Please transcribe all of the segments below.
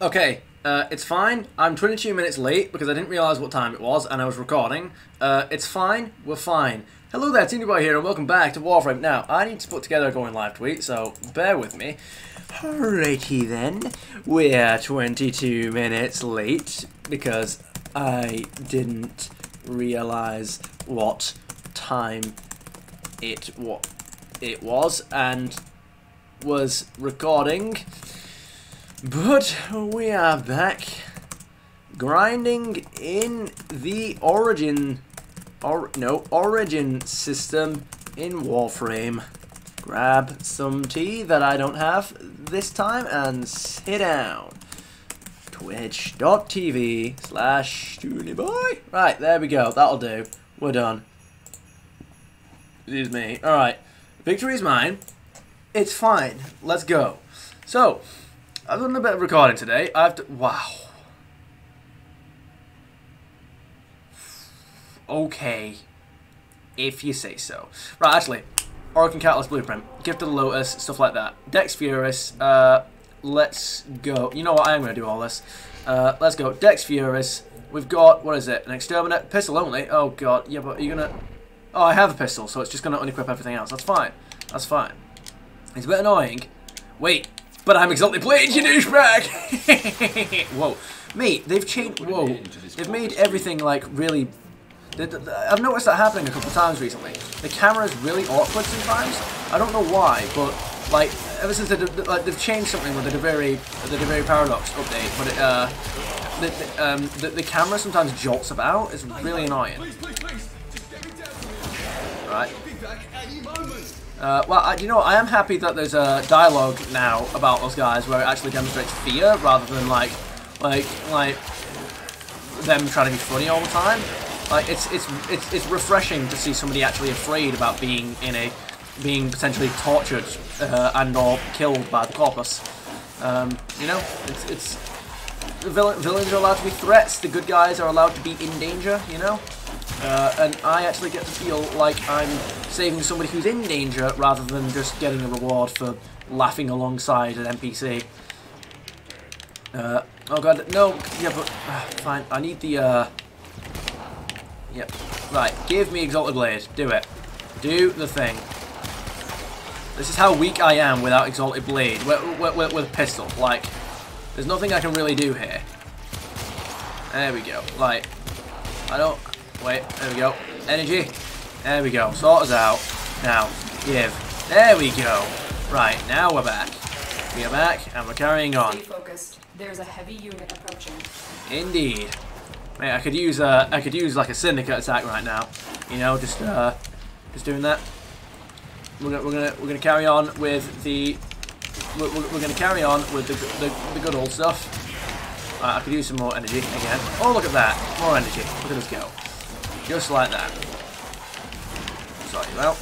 Okay, it's fine. I'm 22 minutes late because I didn't realise what time it was and I was recording. It's fine. We're fine. Hello there, TeenyBoy here, and welcome back to Warframe. Now, I need to put together a going live tweet, so bear with me. Alrighty then. We're 22 minutes late because I didn't realise what time it was and was recording. But we are back, grinding in the origin system in Warframe. Grab some tea that I don't have this time and sit down. Twitch.tv/TeenyBoy. Right, there we go. That'll do. We're done. Excuse me. Alright. Victory is mine. It's fine. Let's go. So, I've done a bit of recording today. Wow. Okay. If you say so. Right, actually. Orc and Catalyst Blueprint. Gift of the Lotus. Stuff like that. Dex Furus. Let's go. You know what? I am going to do all this. Let's go. Dex Furus. We've got, what is it? An Exterminate. Pistol only. Oh, God. Yeah, but you're going to... Oh, I have a pistol, so it's just going to unequip everything else. That's fine. That's fine. It's a bit annoying. Wait. But I'm Exalted Blade, you douchebag! Whoa. Mate, they've changed... Whoa. They've made everything, like, really... I've noticed that happening a couple of times recently. The camera is really awkward sometimes. I don't know why, but, like, ever since they've changed something with the very Paradox update, but the camera sometimes jolts about. It's really annoying. Right. Well, you know, I am happy that there's a dialogue now about those guys where it actually demonstrates fear rather than like them trying to be funny all the time. Like it's refreshing to see somebody actually afraid about being being potentially tortured and/or killed by the corpus. You know, it's the villains are allowed to be threats. The good guys are allowed to be in danger. You know. And I actually get to feel like I'm saving somebody who's in danger rather than just getting a reward for laughing alongside an NPC. Oh god, no, yeah, but, fine, I need the, yep, right, give me Exalted Blade, do it. Do the thing. This is how weak I am without Exalted Blade, with a pistol, like, there's nothing I can really do here. There we go, like, I don't... Wait, there we go. Energy. There we go. Sort us out. Now, give. There we go. Right, now we're back. We are back, and we're carrying on. Stay focused. There's a heavy unit approaching. Indeed. Mate, I could use like a syndicate attack right now. You know, just doing that. We're gonna carry on with the we're gonna carry on with the good old stuff. I could use some more energy again. Oh, look at that. More energy. Look at us go. Just like that. Sorry, well.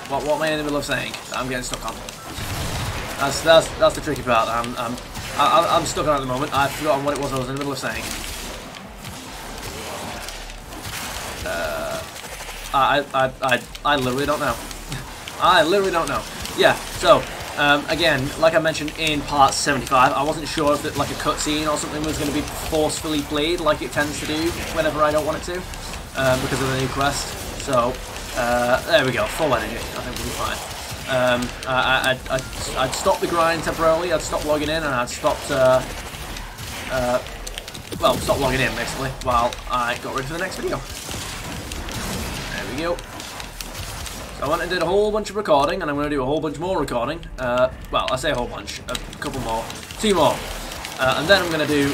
What am I in the middle of saying? I'm getting stuck on. That's the tricky part. I'm stuck on at the moment. I've forgotten what it was I was in the middle of saying. I literally don't know. I literally don't know. Yeah, so, again, like I mentioned in part 75, I wasn't sure if like a cutscene or something was going to be forcefully played like it tends to do whenever I don't want it to, because of the new quest. So, there we go, full energy. I think we'll be fine. I'd stopped the grind temporarily, I'd stopped logging in, and I'd stopped, well, stopped logging in, basically, while I got ready for the next video. There we go. So I went and did a whole bunch of recording, and I'm going to do a whole bunch more recording. Well, I say a whole bunch, a couple more, 2 more, and then I'm going to do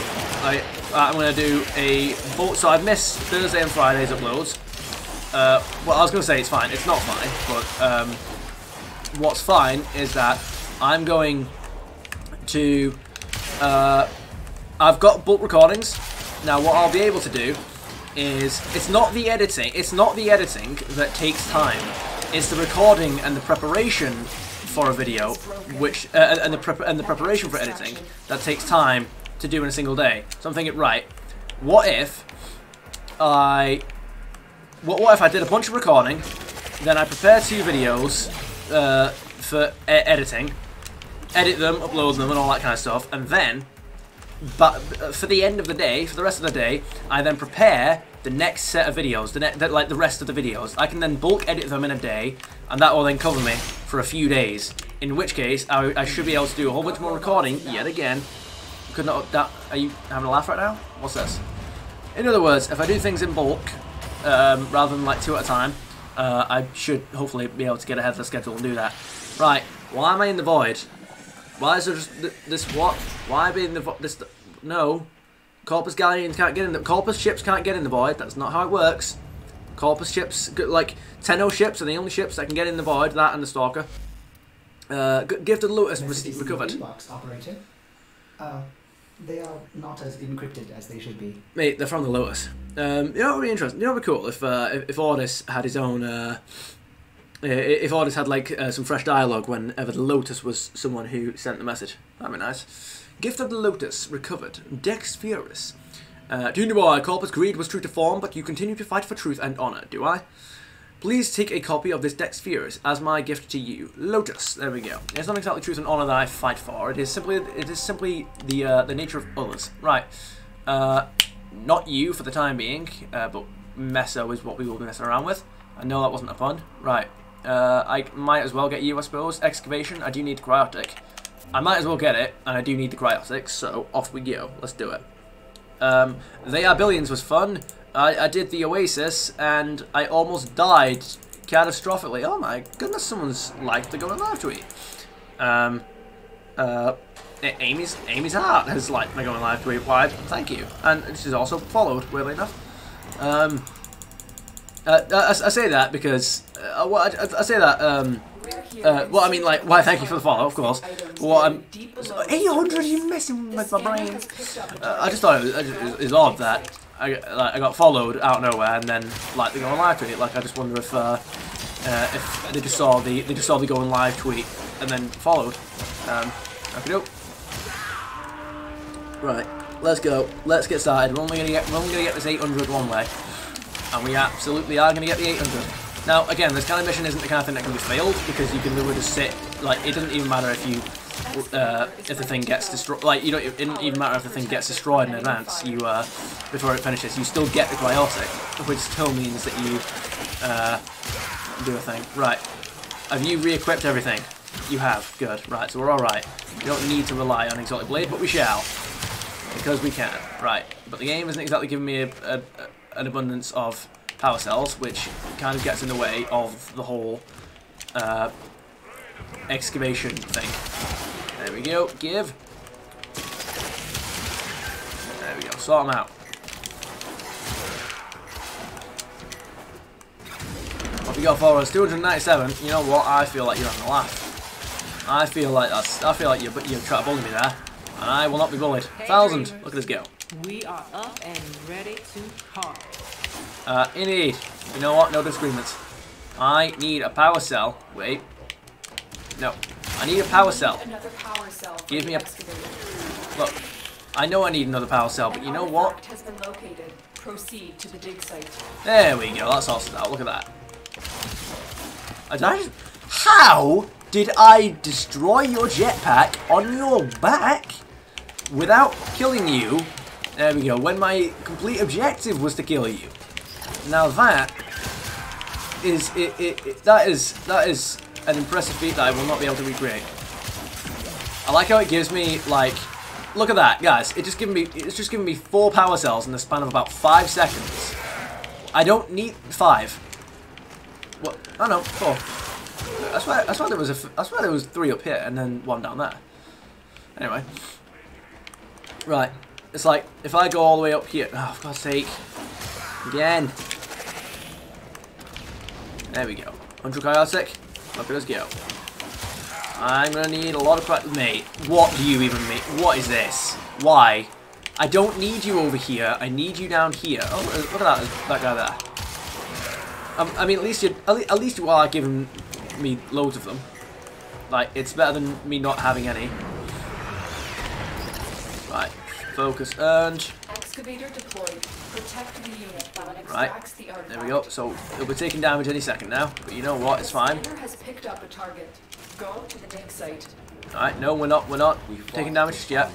so I've missed Thursday and Friday's uploads. Well, I was going to say it's fine. It's not fine, but what's fine is that I'm going to. I've got bulk recordings now. What I'll be able to do is it's not the editing. It's not the editing that takes time. It's the recording and the preparation for a video, which and the preparation for editing that takes time to do in a single day. So I'm thinking, right, what if I did a bunch of recording, Then I prepare 2 videos for editing, edit them, upload them, and all that kind of stuff. And then, but for the end of the day, for the rest of the day, I then prepare the next set of videos, like the rest of the videos. I can then bulk edit them in a day, and that will then cover me for a few days. In which case, I should be able to do a whole bunch more recording yet again. Could not. Are you having a laugh right now? What's this? In other words, if I do things in bulk, rather than like 2 at a time, I should hopefully be able to get ahead of the schedule and do that. Right, why am I in the void? Why is there just this what? Why am I in the void? This no. Corpus galleons can't get in the Corpus ships can't get in the void. That's not how it works. Corpus ships, like Tenno ships, are the only ships that can get in the void. That and the Stalker. Gift of the Lotus recovered. Operator. They are not as encrypted as they should be. Mate, they're from the Lotus. You know what would be interesting? You know what would be cool if Ordis had his own. If Ordis had like some fresh dialogue whenever the Lotus was someone who sent the message. That'd be nice. Gift of the Lotus recovered. Dex Furus. Do you know why Corpus Greed was true to form, but you continue to fight for truth and honor? Do I? Please take a copy of this Dex Furus as my gift to you, Lotus. There we go. It's not exactly truth and honor that I fight for. It is simply the nature of others. Right. Not you for the time being, but Meso is what we will be messing around with. I know that wasn't a pun. Right. I might as well get you, I suppose. Excavation. I do need cryotic. I might as well get it, and I do need the cryotic, so off we go. Let's do it. They Are Billions was fun. I did the Oasis, and I almost died catastrophically. Oh my goodness, someone's liked the going live tweet. Amy's Heart has liked my going live tweet. Why? Thank you. And she's also followed, weirdly enough. I say that because I say that. Well, I mean, like, why? Thank you for the follow, of course. Well, 800. You messing with my brain? I just thought it was odd that I got followed out of nowhere and then like the going live tweet. Like, I just wonder if they just saw the going live tweet and then followed. Okay, right, let's go. Let's get started. We're only gonna get this 800 one way, and we absolutely are gonna get the 800. Now, again, this kind of mission isn't the kind of thing that can be failed, because you can literally just sit, like, it doesn't even matter if you, if the thing gets destroyed, like, it doesn't even matter if the thing gets destroyed in advance, you, before it finishes, you still get the cryotic, which still means that you, do a thing. Right. Have you re-equipped everything? You have. Good. Right, so we're alright. We don't need to rely on Exotic Blade, but we shall. Because we can. Right. But the game isn't exactly giving me an abundance of power cells, which kind of gets in the way of the whole excavation thing. There we go. Give. There we go. Sort them out. What we got for us? 297. You know what? I feel like you're having a laugh. I feel like you're trying to bully me there, and I will not be bullied. 1,000. Look at this go. We are up and ready to party. Indeed. You know what? No disagreements. I need a power cell. Wait. No. I need a power cell. Another power cell. Give me a... Look. I know I need another power cell, but you know what? Has been located. Proceed to the dig site. There we go. That's awesome. Look at that. How did I destroy your jetpack on your back without killing you? There we go. When my complete objective was to kill you. Now that is an impressive feat that I will not be able to recreate. I like how it gives me, like, look at that, guys. It's just giving me 4 power cells in the span of about 5 seconds. I don't need 5. What? Oh no, 4. I swear there was 3 up here and then 1 down there. Anyway, right. It's like if I go all the way up here. Oh, for God's sake! Again. There we go. 100 cryotic. Look at us go. I'm gonna need a lot of cryotic. Mate, what do you even mean? What is this? Why? I don't need you over here. I need you down here. Oh, look at that guy there. I mean, at least you are giving me loads of them. Like, it's better than me not having any. Right. Focus earned. Excavator deployed. Protect the unit while it Right. extracts the artifact. There we go. So it'll be taking damage any second now. But you know what? It's fine. The scanner has picked up a target. Go to the dig site. Alright, no, we're not taking damage just yet.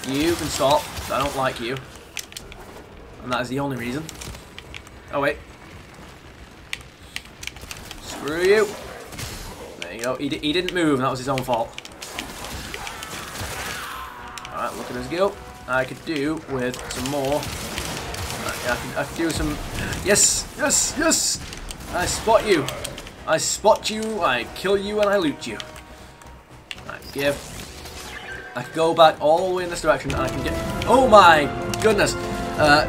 You can stop. I don't like you. And that is the only reason. Oh, wait. Screw you. There you go. He didn't move, and that was his own fault. Alright, look at us go. I could do with some more. Right, I could do some... Yes! Yes! Yes! I spot you. I spot you, I kill you, and I loot you. Right, give. I can go back all the way in this direction, and I can get... Oh my goodness!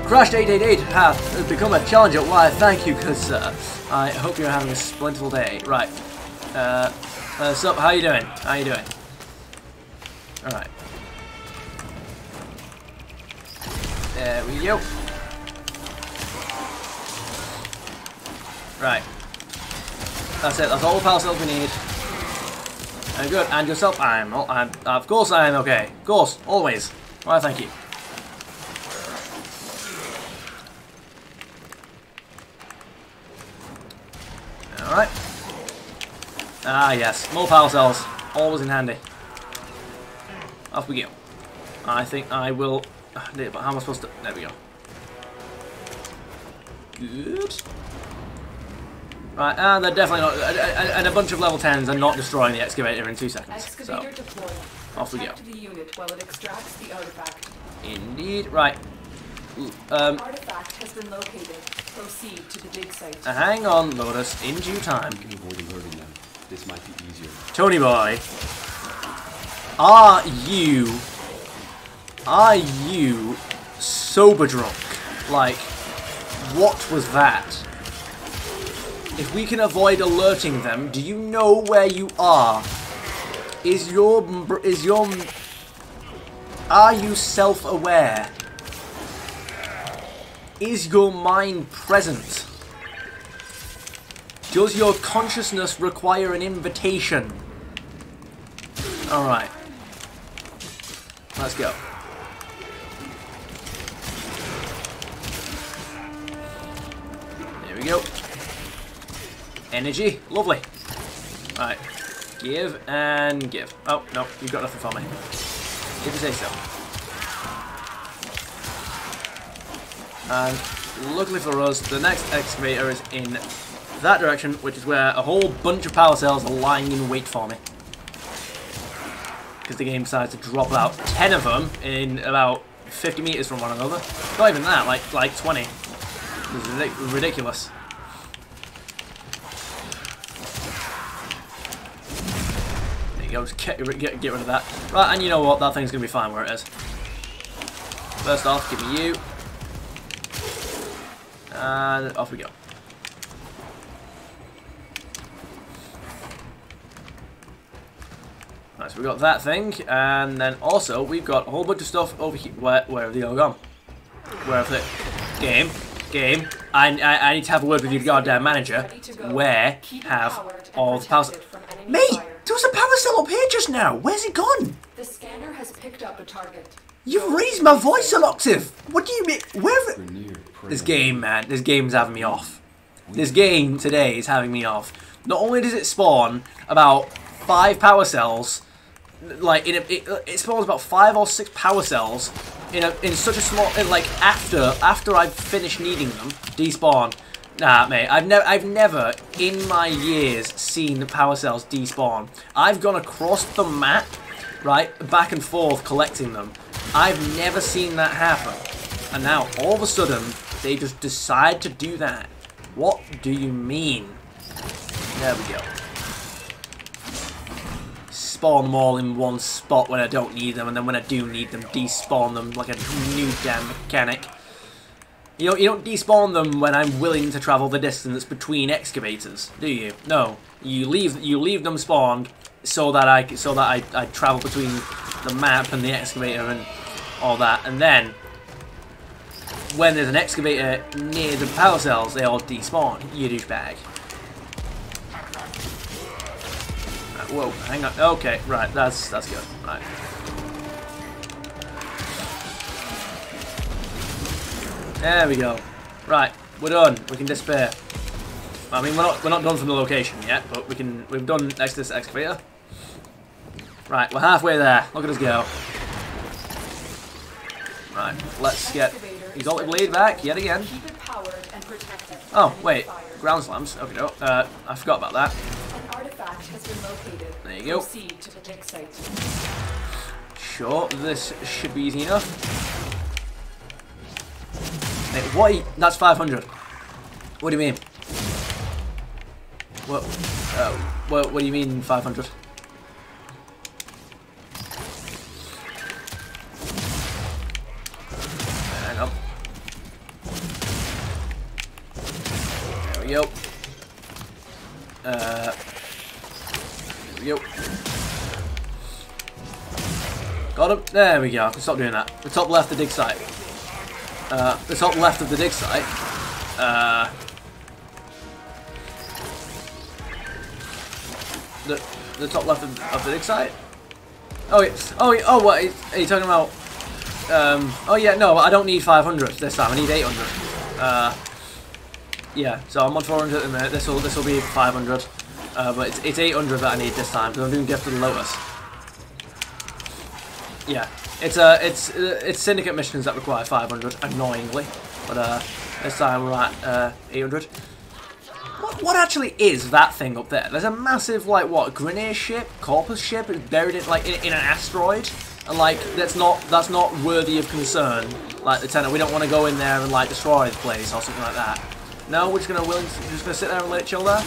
Crashed 888 hath become a challenger. Why, thank you, because I hope you're having a splendid day. Right. Sup, how you doing? How you doing? Alright. There we go. Right. That's it. That's all the power cells we need. Good. And yourself? Of course I am okay. Of course. Always. Why, thank you. Alright. Ah, yes. More power cells. Always in handy. Off we go. I think I will... But how am I supposed to... There we go. Good. Right, and they're definitely not... And a bunch of level 10s are not destroying the excavator in 2 seconds. Excavator deployed. Off we go. Protect the unit while it extracts the artifact. Indeed. Right. Artifact has been located. Proceed to the dig site. Hang on, Lotus. In due time. You can avoid alerting them. This might be easier. Tony boy. Are you sober drunk? Like, what was that? If we can avoid alerting them, do you know where you are? Are you self-aware? Is your mind present? Does your consciousness require an invitation? Alright. Let's go. There we go. Energy. Lovely. Alright. Give and give. Oh, no. You've got nothing for me. If you say so. And luckily for us, the next excavator is in that direction, which is where a whole bunch of power cells are lying in wait for me. Because the game decides to drop about 10 of them in about 50 meters from one another. Not even that, like 20. It's ridiculous. There you go, just get rid of that. Right, and you know what? That thing's going to be fine where it is. First off, give me you. And off we go. Right, so we've got that thing, and then also we've got a whole bunch of stuff over here. Where have they all gone? Where have they? Game. I need to have a word with your goddamn manager. Where have all the power cells? Mate, there was a power cell up here just now. Where's it gone? The scanner has picked up a target. You've raised my voice an octave. What do you mean? Where? This game, man. This game's having me off. This game today is having me off. Not only does it spawn about 5 power cells, like it spawns about 5 or 6 power cells in such a small, like after I've finished needing them, despawn. Nah, mate, I've never in my years seen the power cells despawn. I've gone across the map, right, back and forth collecting them. I've never seen that happen, and now all of a sudden they just decide to do that. What do you mean? There we go. Spawn them all in one spot when I don't need them, and then when I do need them, despawn them like a new damn mechanic. You don't despawn them when I'm willing to travel the distance between excavators, do you? No, you leave them spawned so that I travel between the map and the excavator and all that, and then when there's an excavator near the power cells, they all despawn. You douchebag. Whoa, hang on. Okay, right, that's good. Right. There we go. Right, we're done. We can disappear. I mean, we're not done from the location yet, but we've done next to this excavator. Right, we're halfway there. Look at us go. Right, let's get Exalted Blade back yet again. Oh, wait. Ground slams. Okay, no. I forgot about that. An artifact has been located. There you go. Proceed to the dig site. Sure, this should be easy enough. Wait, what? That's 500. What do you mean? What do you mean 500? Hang on. There we go. There we go. Got him. There we go. I can stop doing that. The top left of the dig site. The top left of the dig site. The top left of the dig site. Oh yeah. Oh what are you talking about? Oh yeah. No, I don't need 500 this time. I need 800. Yeah. So I'm on 400 at the minute. This will be 500. But it's 800 that I need this time because I'm doing Gift of the Lotus. Yeah, it's syndicate missions that require 500, annoyingly, but this time we're at 800. What actually is that thing up there? There's a massive like what Grineer ship, Corpus ship, it's buried in an asteroid, and like that's not worthy of concern. Like the Tenor, we don't want to go in there and like destroy the place or something like that. No, we're just gonna sit there and let it chill there.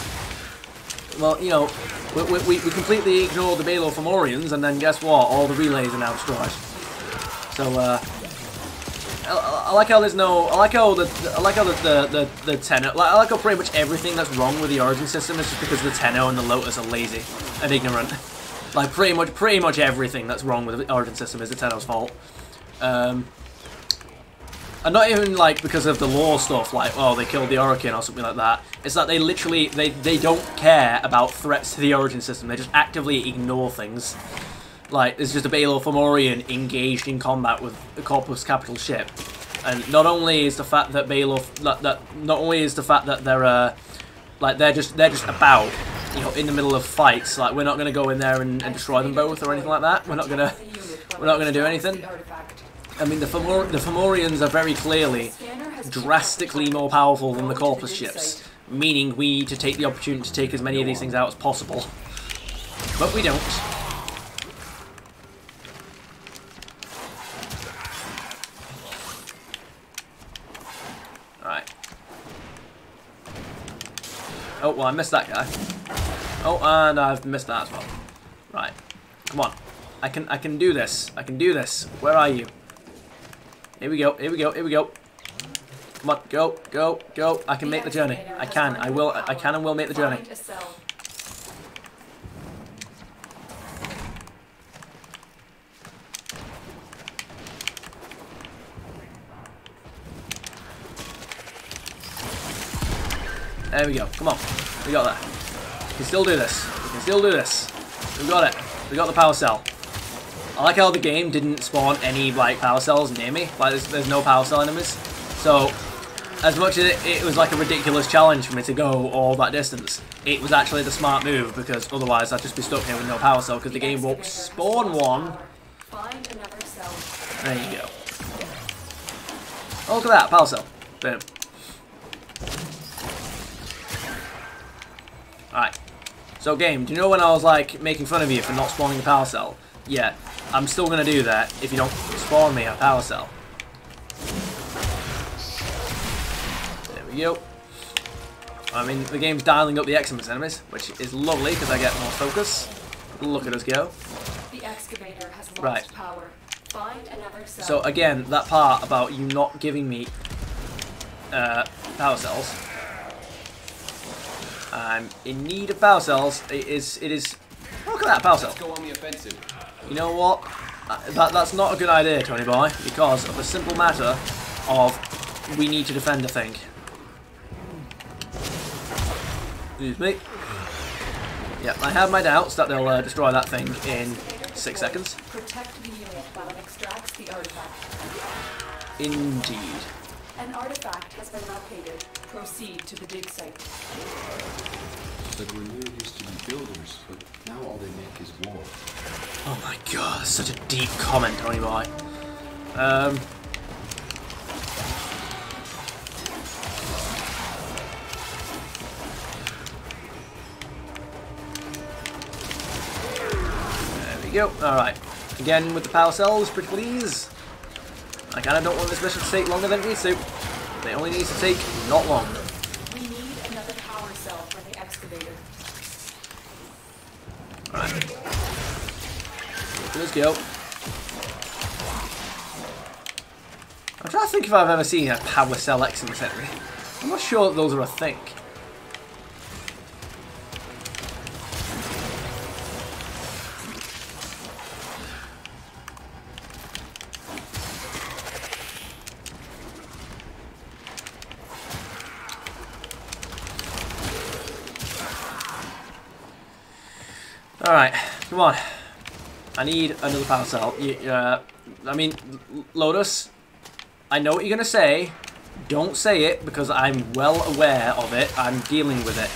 Well, you know, we completely ignored the Baelor Fomorians, and then guess what? All the relays are now destroyed. So I like how there's no. I like how the Tenno. I like how pretty much everything that's wrong with the Origin system is just because the Tenno and the Lotus are lazy and ignorant. Like pretty much everything that's wrong with the Origin system is the Tenno's fault. And not even like because of the lore stuff, like oh they killed the Orokin or something like that. It's that they literally they don't care about threats to the Origin system. They just actively ignore things. Like there's just a Baelor Fomorian engaged in combat with the Corpus capital ship, and not only is the fact that they're like they're just about, you know, in the middle of fights. Like we're not gonna go in there and destroy them both or anything like that. We're not gonna do anything. I mean, the Fomorians are very clearly drastically more powerful than the Corpus ships, meaning we need to take the opportunity to take as many of these things out as possible. But we don't. Alright. Oh, well, I missed that guy. Oh, and I've missed that as well. Right. Come on. I can do this. I can do this. Where are you? Here we go, here we go, here we go. Come on, go, go, go. I can make the journey. I can and will make the journey. There we go, come on. We got that. We can still do this. We can still do this. We got it. We got the power cell. I like how the game didn't spawn any like power cells near me. Like there's no power cell enemies. So as much as it was like a ridiculous challenge for me to go all that distance, it was actually the smart move because otherwise I'd just be stuck here with no power cell because the game won't spawn one. There you go. Oh, look at that, power cell. Boom. Alright. So game, do you know when I was like making fun of you for not spawning the power cell? Yeah. I'm still going to do that if you don't spawn me a power cell. There we go. I mean, the game's dialing up the Eximus enemies, which is lovely because I get more focus. Look at us go. The excavator has lost power. Find another cell. So again, that part about you not giving me power cells. I'm in need of power cells. It is. Look at that power cell. Let's go on the offensive. You know what? That's not a good idea, Tony Boy, because of the simple matter of we need to defend the thing. Excuse me. Yeah, I have my doubts that they'll destroy that thing in 6 seconds. Protect the unit while it extracts the artifact. Indeed. An artifact has been located. Proceed to the dig site. The Rainier used to be builders, but now all they make is war. Oh my god, that's such a deep comment, Tony Boy. There we go. Alright. Again with the power cells, pretty please. I kinda don't want this mission to take longer than it needs to. It only needs to take not long. We need another power cell for the excavator. Alright. Let's go. I'm trying to think if I've ever seen a power cell X in this entry. I'm not sure that those are a thing. Alright, come on. I need another power cell. I mean, Lotus, I know what you're going to say. Don't say it, because I'm well aware of it. I'm dealing with it.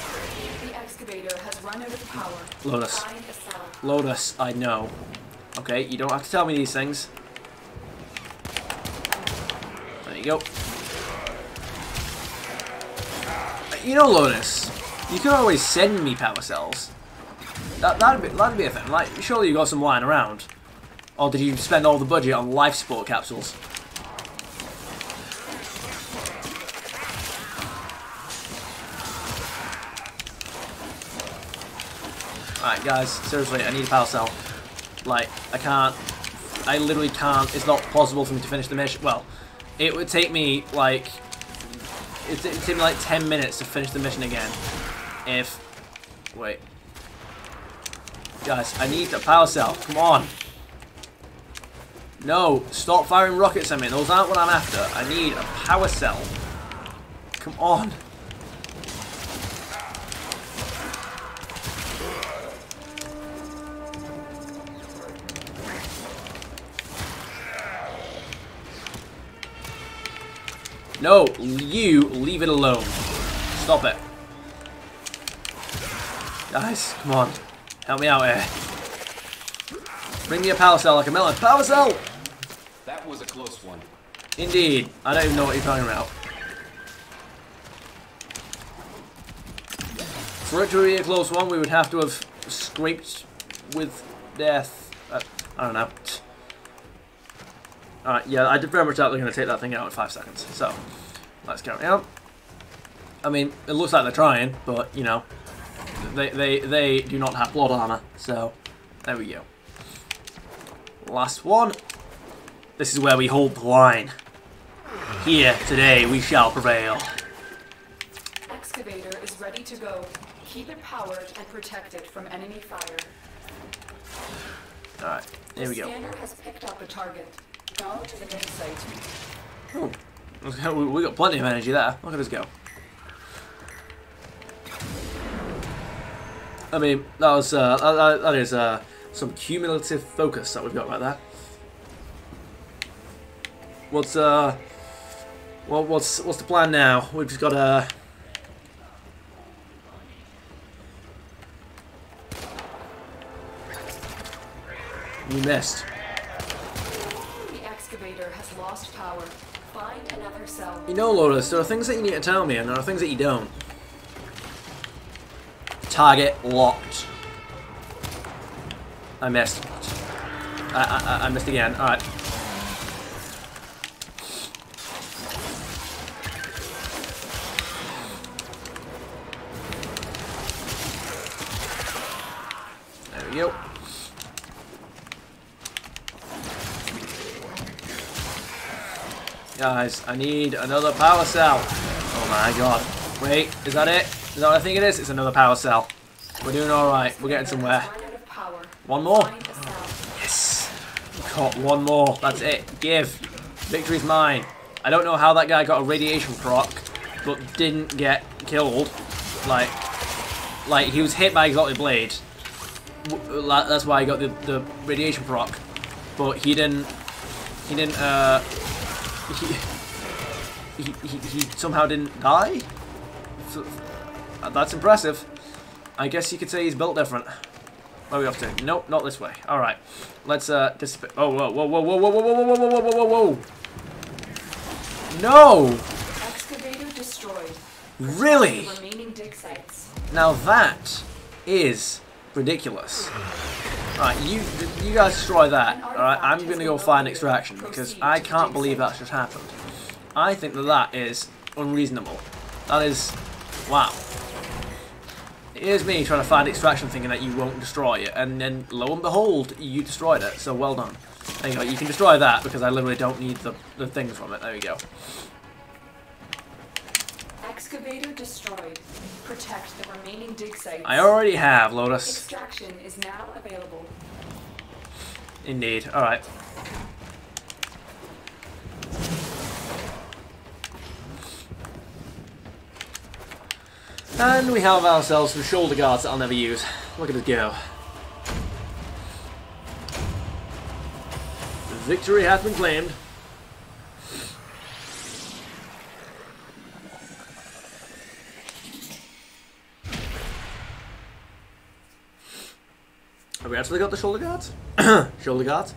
The excavator has run out of power. Lotus. Find a cell. Lotus, I know. Okay, you don't have to tell me these things. There you go. You know, Lotus, you can always send me power cells. That'd be a thing. Like, surely you got some lying around. Or did you spend all the budget on life support capsules? Alright, guys, seriously, I need a power cell. Like, I literally can't. It's not possible for me to finish the mission. Well, it would take me like, it'd take me like 10 minutes to finish the mission again. If, wait. Guys, I need a power cell. Come on. No, stop firing rockets at me. Those aren't what I'm after. I need a power cell. Come on. No, you leave it alone. Stop it. Guys, come on. Help me out here. Bring me a power cell like a melon. Power cell! That was a close one. Indeed. I don't even know what you're talking about. For it to be a close one, we would have to have scraped with death. I don't know. Alright, yeah, I did very much doubt they're going to take that thing out in 5 seconds. So, let's carry on. I mean, it looks like they're trying, but, you know, they do not have blood armor. So, there we go. Last one. This is where we hold the line. Here, today, we shall prevail. Excavator is ready to go. Keep it powered and protected from enemy fire. Alright, here we go. The scanner has picked up a target. Now to the dig site. Oh, we got plenty of energy there. Look at us go. I mean, that was that is some cumulative focus that we've got right there. What's the plan now? We've just got You missed. The excavator has lost power. Find another cell. You know, Lotus, there are things that you need to tell me, and there are things that you don't. Target locked. I missed. I missed again. All right. There we go. Guys, I need another power cell. Oh my god. Wait, is that it? Is that what I think it is? It's another power cell. We're doing alright. We're getting somewhere. One more. Yes. Got one more. That's it. Give. Victory's mine. I don't know how that guy got a radiation proc, but didn't get killed. Like he was hit by exotic blade. That's why he got the radiation proc. But he didn't he somehow didn't die? That's impressive. I guess you could say he's built different. Where are we off to? Nope, not this way. Alright. Let's dissipate. Oh, whoa, whoa, whoa, whoa, whoa, whoa, whoa, whoa, whoa, whoa, whoa, whoa. No! Excavator destroyed. Really? The remaining dig sites. Now that is ridiculous. Alright, you guys destroy that. Alright, I'm gonna go find extraction because I can't believe that's just happened. I think that is unreasonable. That is... wow. Here's me trying to find extraction thinking that you won't destroy it, and then lo and behold, you destroyed it, so well done. There you go, you can destroy that because I literally don't need the things from it. There you go. Excavator destroyed. Protect the remaining dig sites. I already have, Lotus. Extraction is now available. Indeed. Alright. And we have ourselves some shoulder guards that I'll never use. Look at us go. Victory has been claimed. Have we actually got the shoulder guards? Shoulder guards?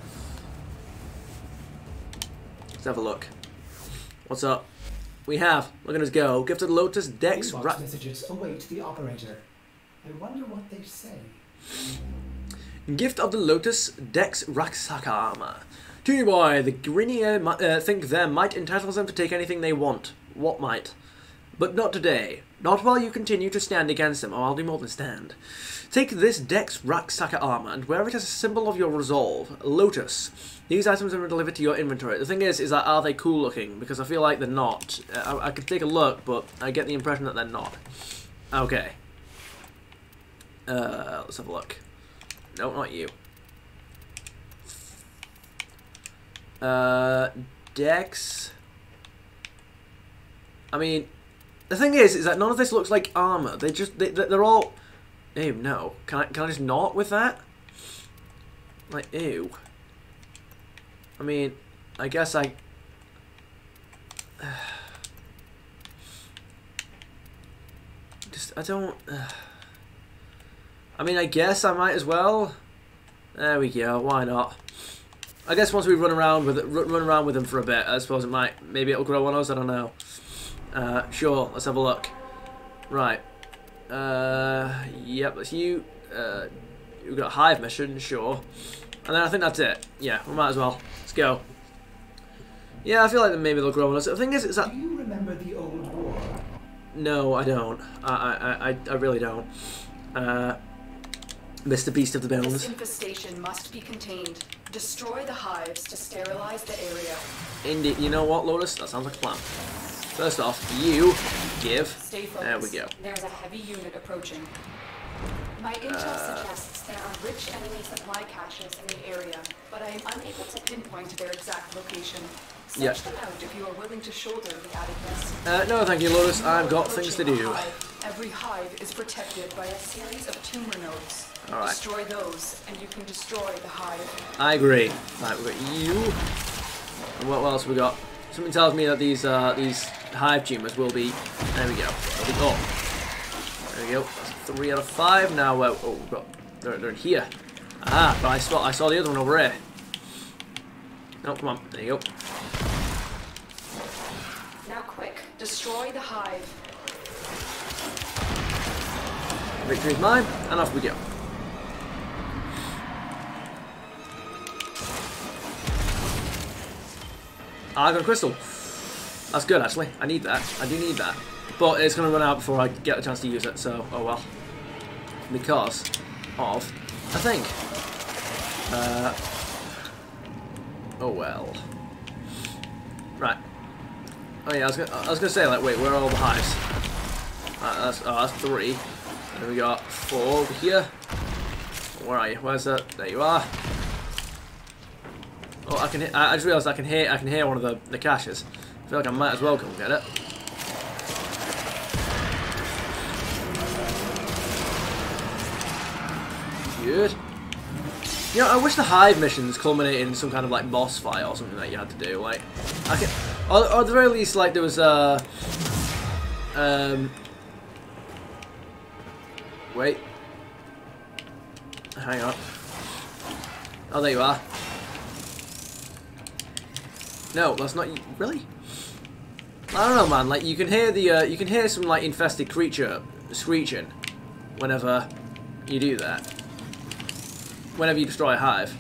Let's have a look. What's up? We have. Look at us go. Gifted Lotus, Dex, Inbox messages await the operator. I wonder what they say. Gift of the Lotus, Dex Raksaka Armor. To you, boy, the Grinier think their might entitles them to take anything they want. What might? But not today. Not while you continue to stand against them, or I'll do more than stand. Take this Dex Raksaka Armor and wear it as a symbol of your resolve. Lotus. These items are delivered to your inventory. The thing is that are they cool looking? Because I feel like they're not. I could take a look, but I get the impression that they're not. Okay. Let's have a look. No, not you. Dex. I mean, the thing is that none of this looks like armor. They're all. Ew, no. Can I just not with that? Like, ew. I mean, I guess I don't. I mean, I guess I might as well. There we go. Why not? I guess once we run around with them for a bit, I suppose maybe it'll grow on us. I don't know. Sure. Let's have a look. Right. Yep. That's you. We've got a hive mission. Sure. And then I think that's it. Yeah, we might as well. Let's go. Yeah, I feel like maybe they'll grow on us. The thing is that... Do you remember the old war? No, I don't. I really don't. Mr. Beast of the Bones. This infestation must be contained. Destroy the hives to sterilize the area. Indeed. You know what, Lotus? That sounds like a plan. First off, you give. Stay focused. There we go. There's a heavy unit approaching. My intel suggests there are rich enemy supply caches in the area, but I am unable to pinpoint their exact location. Search them out if you are willing to shoulder the added risk. No, thank you, Lotus. I've got things to do. Every hive is protected by a series of tumor nodes. Alright. Destroy those, and you can destroy the hive. I agree. Right, we've got you. And what else we got? Something tells me that these hive tumors will be. There we go. They'll be up. There we go. That's 3 out of 5. Now, oh, we've got. They're in here. Ah, but I saw the other one over here. No, come on. There you go. Now, quick, destroy the hive. Victory is mine, and off we go. I got a crystal. That's good, actually. I need that. I do need that. But it's going to run out before I get a chance to use it, so oh well. Because of a thing. Oh well. Right. Oh yeah, I was gonna say, like, wait, where are all the hives? That's 3. Then we got 4 over here. Where are you? Where's that? There you are. Oh, I just realised I can hear one of the caches. I feel like I might as well come get it. Good. You know, I wish the hive missions culminated in some kind of like boss fight or something that you had to do. Like, Or at the very least, like, there was a... Wait. Hang on. Oh, there you are. No, that's not... Really? I don't know, man. Like, you can hear the, you can hear some, like, infested creature screeching whenever you do that. Whenever you destroy a hive.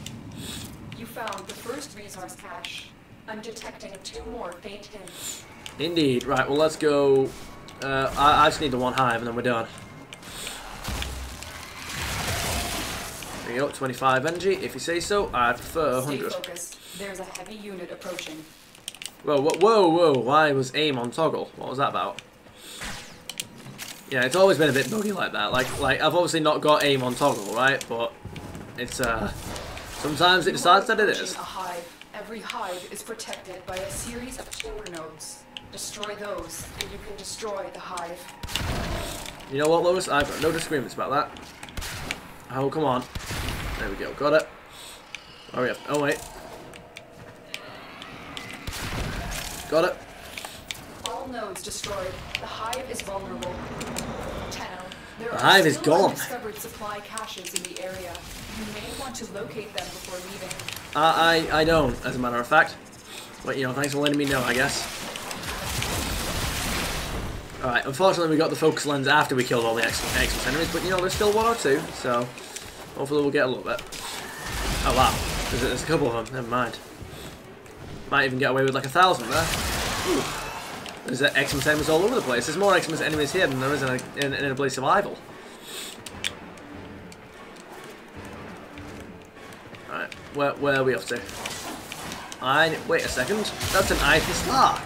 You found the first resource cache. I'm detecting 2 more faint hints. Indeed. Right, well, let's go... I just need the 1 hive and then we're done. There you go, 25 energy. If you say so, I prefer 100. Stay focused. There's a heavy unit approaching. Whoa, whoa, whoa, whoa. Why was aim on toggle? What was that about? Yeah, it's always been a bit buggy like that. Like I've obviously not got aim on toggle, right? But it's, sometimes it decides that it is. A hive. Every hive is protected by a series of tumor nodes. Destroy those, and you can destroy the hive. You know what, Lois? I've got no disagreements about that. Oh, come on. There we go. Got it. Hurry up. Oh, wait. Got it. All nodes destroyed. The hive is vulnerable. Tenno, there The are hive is still gone. undiscovered supply caches in the area. You may want to locate them before leaving. I don't, as a matter of fact. But, you know, thanks for letting me know, I guess. Alright, unfortunately we got the focus lens after we killed all the Xmas enemies, but, you know, there's still 1 or 2, so hopefully we'll get a little bit. Oh, wow. There's a couple of them, never mind. Might even get away with like 1,000 there. Ooh. There's Xmas enemies all over the place. There's more Xmas enemies here than there is in a Blade Survival. Alright, where are we off to? Wait a second. That's an Iron Star.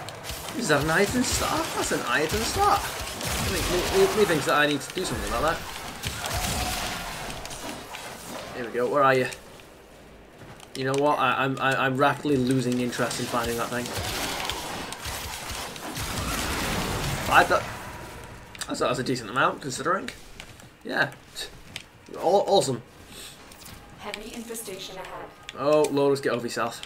Is that an Iron Star? That's an Iron Star. Me thinks that I need to do something about that. Here we go. Where are you? You know what? I'm rapidly losing interest in finding that thing. That's a decent amount, considering. Yeah. Awesome. Heavy infestation ahead. Oh, Lotus, get over yourself.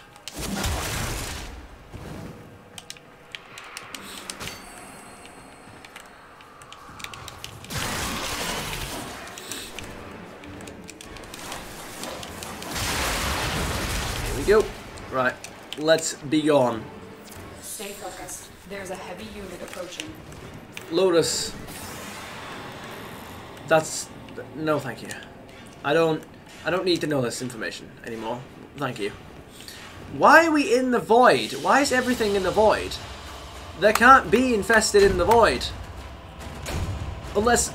Go. Right, let's be gone. Stay focused. There's a heavy unit approaching. Lotus. That's... No, thank you. I don't need to know this information anymore. Thank you. Why are we in the void? Why is everything in the void? There can't be infested in the void. Unless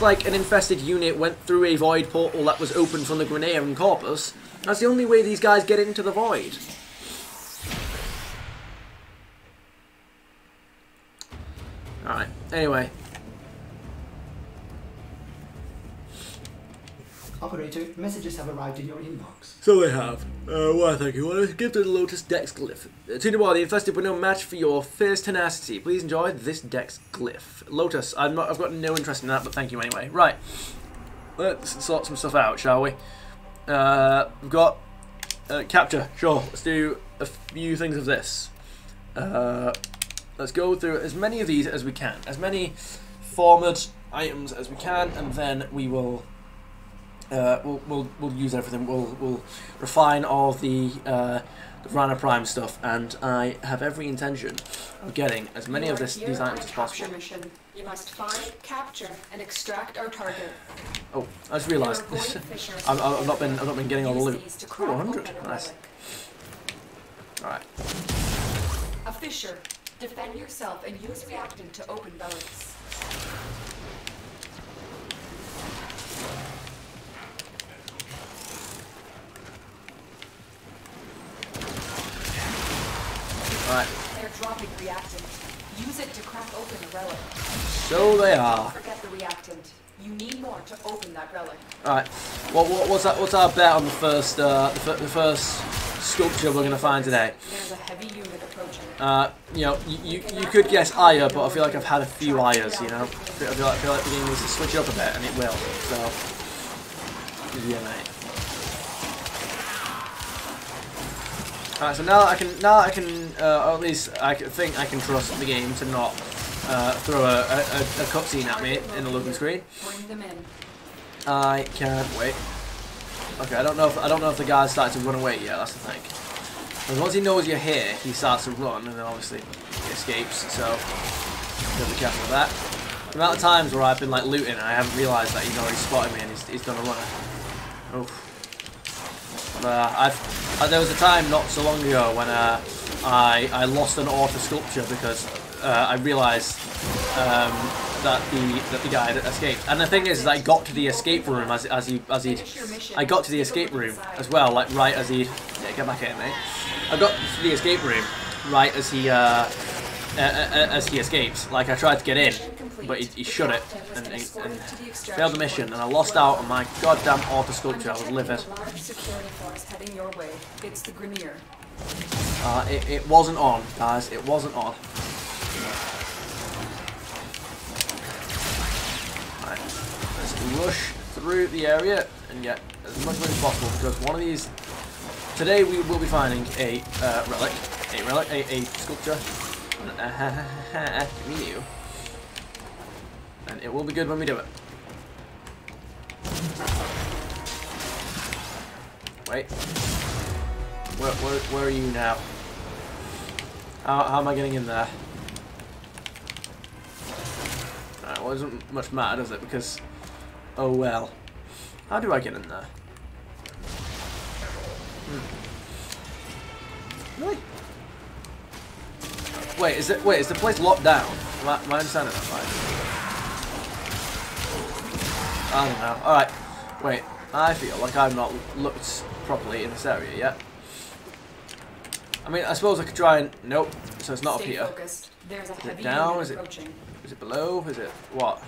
like an infested unit went through a void portal that was open from the Grenadian Corpus. That's the only way these guys get into the void. Alright, anyway. Operator, messages have arrived in your inbox. So they have. Why, thank you. Well, give to the Lotus Dex Glyph. Tunable, the infested were no match for your fierce tenacity. Please enjoy this Dex Glyph. Lotus, I've got no interest in that, but thank you anyway. Right. Let's sort some stuff out, shall we? We've got capture. Sure, let's do a few things of this. Let's go through as many of these as we can, as many forward items as we can, and then we will we'll use everything. We'll refine all the Rana Prime stuff, and I have every intention of getting as many of these items as possible. Mission. You must find, capture, and extract our target. Oh, I just realised I've not been getting all the loot. Ooh, 100, nice. All right. A fissure. Defend yourself and use reactant to open relics. Alright. They're dropping reactant. Use it to crack open a relic. So they are. Don't forget the reactant. You need more to open that relic. Alright. What's our bet on the first first sculpture we're gonna find today? There's a heavy unit approaching. You know, you could guess Aya, but I feel like I've had a few Ayas, you know. I feel like the game needs to switch it up a bit, and it will. So yeah, mate. Alright, so now I can, or at least I think I can trust the game to not throw a cutscene at me in the loading screen. I can't wait. Okay, I don't know if the guy's started to run away yet. That's the thing. Because once he knows you're here, he starts to run, and then obviously he escapes. So gotta be careful with that. The amount of times where I've been like looting and I haven't realised that he's already spotted me and he's done a runner. Oof. There was a time not so long ago when I lost an auto sculpture because I realised that the guy had escaped. And the thing is I got to the escape room I got to the escape room as well, like right as he get back at me. I got to the escape room right as he escapes. Like I tried to get in, but he shut it and failed the mission, and I lost out on my goddamn auto sculpture. I was livid. It wasn't on, guys. It wasn't on. Right, let's rush through the area and get as much money as possible, because one of these today we will be finding a sculpture. Me you. And it will be good when we do it. Wait. Where are you now? How am I getting in there? Alright, well, it doesn't much matter, does it? Because, oh well. How do I get in there? Really? Wait, is the place locked down? Am I understanding that right? I don't know. Alright. Wait. I feel like I've not looked properly in this area yet. I mean, I suppose I could try and... Nope. So it's not up here. Is it down? Is it below? Is it what?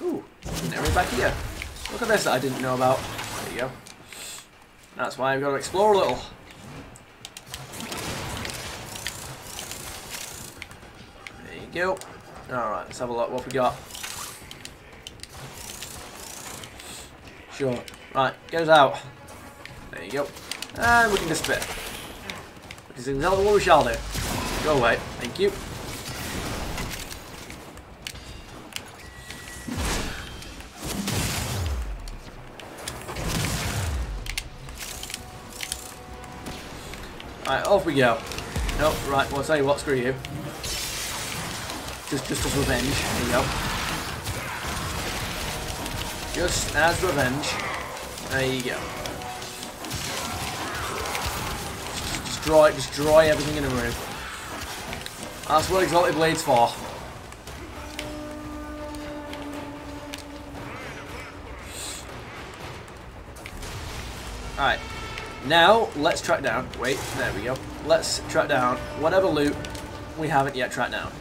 Ooh. There's an area back here. Look at this that I didn't know about. There you go. That's why I've got to explore a little. There you go. Alright, let's have a look what we got. Sure. Right, get us out. There you go. And we can disappear. Which is exactly what we shall do. Go away. Thank you. Right, off we go. Nope, right, well, I'll tell you what, screw you. Just as revenge. There you go. Just as revenge. There you go. Destroy everything in the room. That's what Exalted Blade's for. Alright. Now, let's track down. Wait, there we go. Let's track down whatever loot we haven't yet tracked down.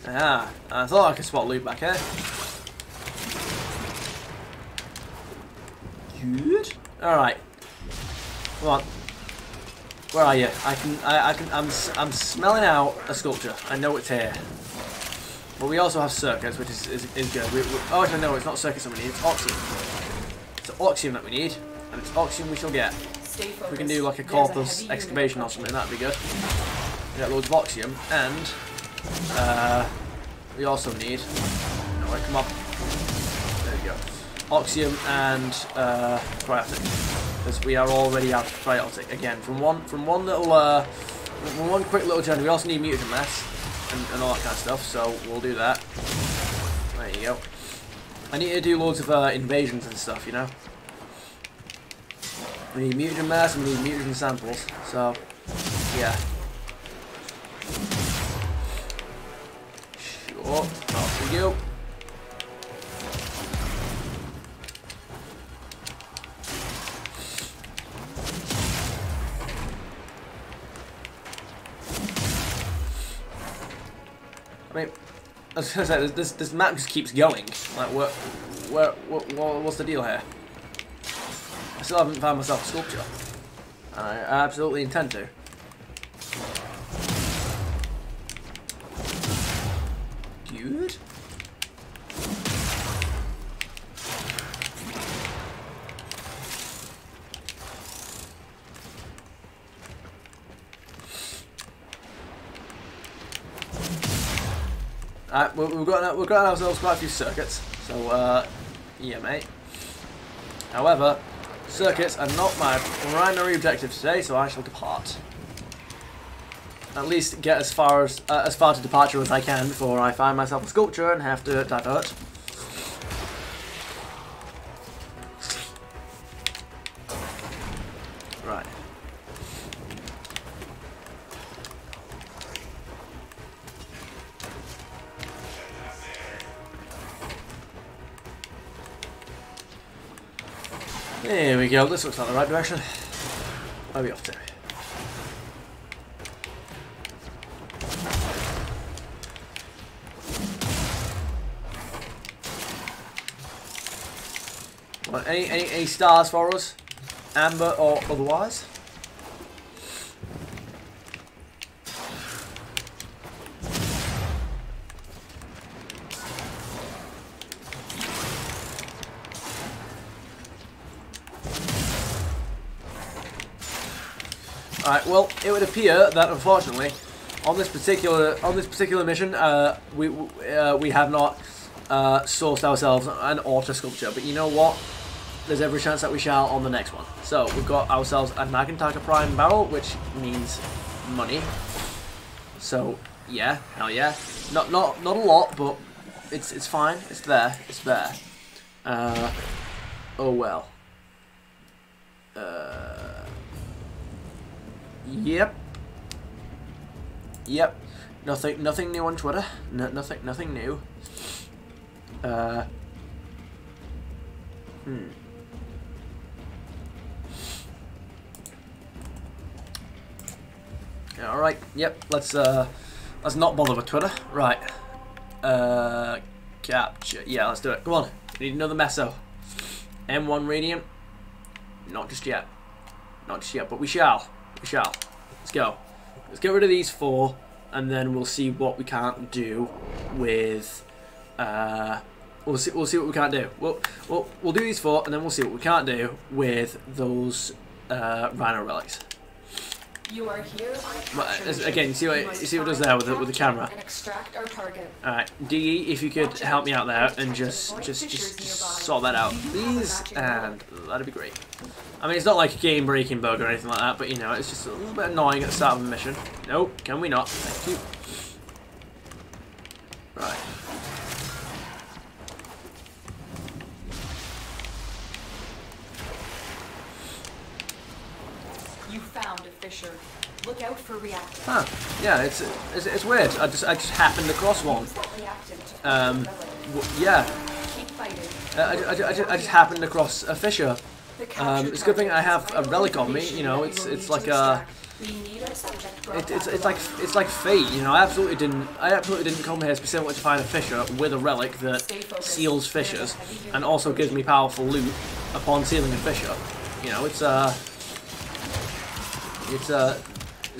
Ah, I thought I could spot loot back here. Good. All right. Come on. Where are you? I'm smelling out a sculpture. I know it's here. But we also have circuits, which is good. Oh, actually, no, it's not circuits that we need. It's oxygen. It's oxygen that we need, and it's oxygen we shall get. If we can do like a corpus excavation or something, that'd be good. We get loads of oxygen, and we also need. No, wait, come on. There we go. Oxygen and cryotic, because we are already out of cryotic again. From one quick little journey. We also need mutagen mass and all that kind of stuff. So we'll do that. There you go. I need to do loads of invasions and stuff, you know. We need mutagen mass and we need mutagen samples. So yeah. Sure. Off we go. I was gonna say, this map just keeps going. Like, what's the deal here? I still haven't found myself a sculpture. I absolutely intend to. Good. Alright, we've got ourselves quite a few circuits, so yeah, mate. However, circuits are not my primary objective today, so I shall depart. At least get as far to departure as I can before I find myself a sculpture and have to divert. Right. There we go, this looks like the right direction. Where are we off to? Well, any stars for us? Amber or otherwise? Alright, well, it would appear that unfortunately, on this particular mission, we have not sourced ourselves an auto sculpture. But you know what? There's every chance that we shall on the next one. So we've got ourselves a Nagantaka Prime barrel, which means money. So yeah, hell yeah. Not a lot, but it's fine. It's there. It's there. Oh well. Yep. Yep. Nothing new on Twitter. Nothing new. All right. Yep. Let's not bother with Twitter. Right. Capture. Yeah. Let's do it. Come on. We need another meso. M1 radiant. Not just yet. Not just yet. But we shall. We shall. Let's go. Let's get rid of these 4, and then we'll see what we can't do with. We'll see what we can't do. We'll do these 4, and then we'll see what we can't do with those rhino relics. You are here. Again, you see what it does there with the camera. All right, DE, if you could help me out there and just sort that out, please, and that'd be great. I mean, it's not like a game-breaking bug or anything like that, but you know, it's just a little bit annoying at the start of a mission. Nope, can we not? Thank you. Right. You found a fissure. Look out for reactants. Huh. Yeah, it's weird. I just happened across one. Yeah. Keep fighting. I just happened across a fissure. It's a good thing I have a relic on me. You know, it's like a. It's like fate. You know, I absolutely didn't come here specifically to find a fissure with a relic that seals fissures and also gives me powerful loot upon sealing a fissure. You know, it's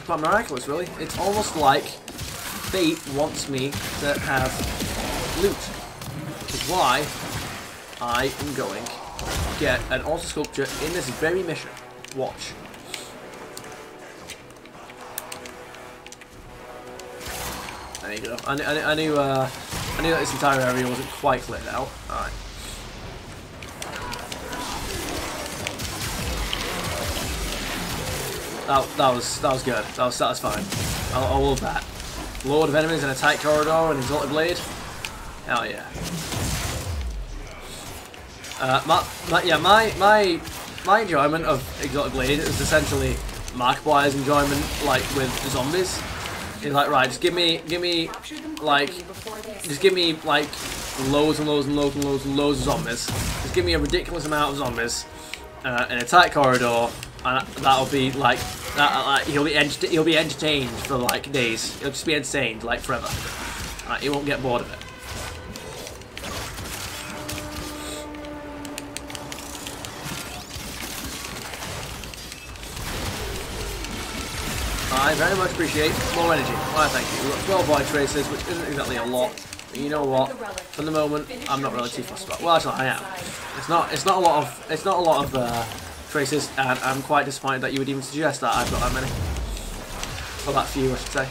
quite miraculous, really. It's almost like fate wants me to have loot, which is why I am going to get an auto sculpture in this very mission. Watch. There you go. I knew that this entire area wasn't quite cleared out. All right. That was good. That was satisfying. I love that. Load of enemies in a tight corridor and exalted blade. Hell yeah. My enjoyment of exalted blade is essentially Markiplier's enjoyment, like with zombies. He's like, right, just give me like loads and loads and loads and loads and loads of zombies. Just give me a ridiculous amount of zombies in a tight corridor. And that'll be like he'll be entertained for like days. He'll just be entertained like forever. He won't get bored of it. I very much appreciate more energy. Why, thank you. We've got 12 void traces, which isn't exactly a lot. But you know what? For the moment, I'm not really too fussed about. Well, actually, I am. It's not a lot of traces, and I'm quite disappointed that you would even suggest that I've got that many. Well, that few, I should say.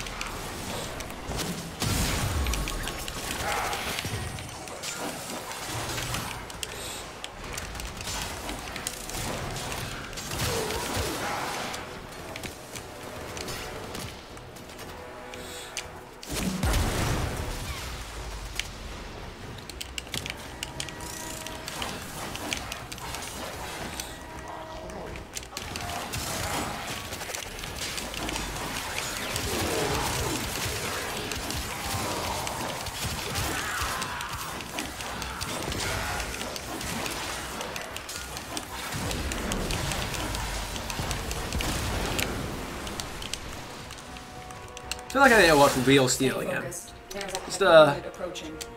I feel like I need to watch Real Steel again.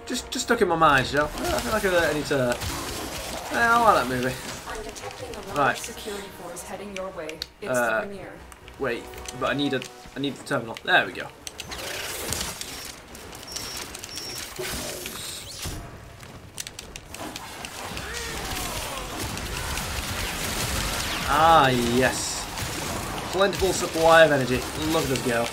Just stuck in my mind, you know. I feel like I need to. I like that movie. Right. Security force heading your way. It's the premiere. Wait, but I need the terminal. There we go. Ah, yes. Plentiful supply of energy. Look at us go.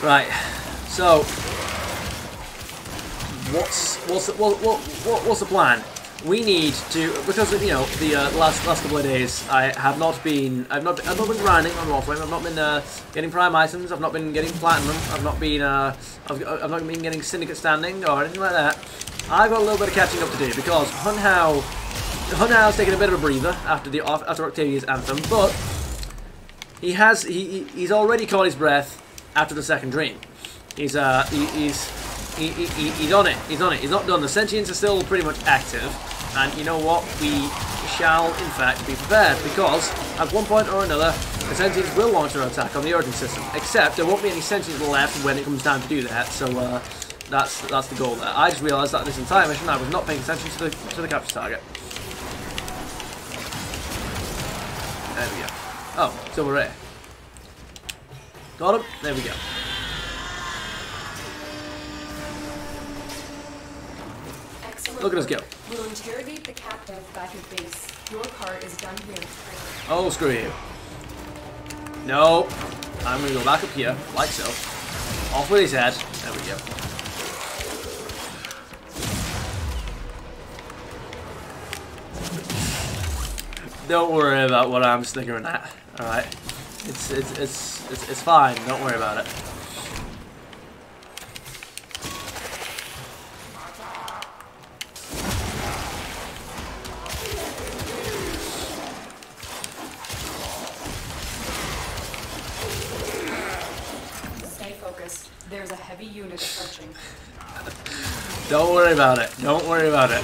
Right, so what's the plan? We need to, because you know the last couple of days I've not been grinding on Warframe. I've not been getting prime items. I've not been getting platinum. I've not been getting syndicate standing or anything like that. I've got a little bit of catching up to do because Hunhow's taken a bit of a breather after Octavia's anthem, but he's already caught his breath. After the second dream, he's on it. He's on it. He's not done. The sentients are still pretty much active, and you know what? We shall, in fact, be prepared because at one point or another, the sentients will launch their attack on the Origin system. Except there won't be any sentients left when it comes time to do that. So that's the goal there. I just realised that this entire mission I was not paying attention to the capture target. There we go. Oh, silver ray. Got him. There we go. Excellent. Look at us go. We'll interrogate the captive back at base. Your part is done here. Oh, screw you. No. I'm going to go back up here, like so. Off with his head. There we go. Don't worry about what I'm snickering at. Alright. It's fine. Don't worry about it. Stay focused. There's a heavy unit approaching. Don't worry about it. Don't worry about it.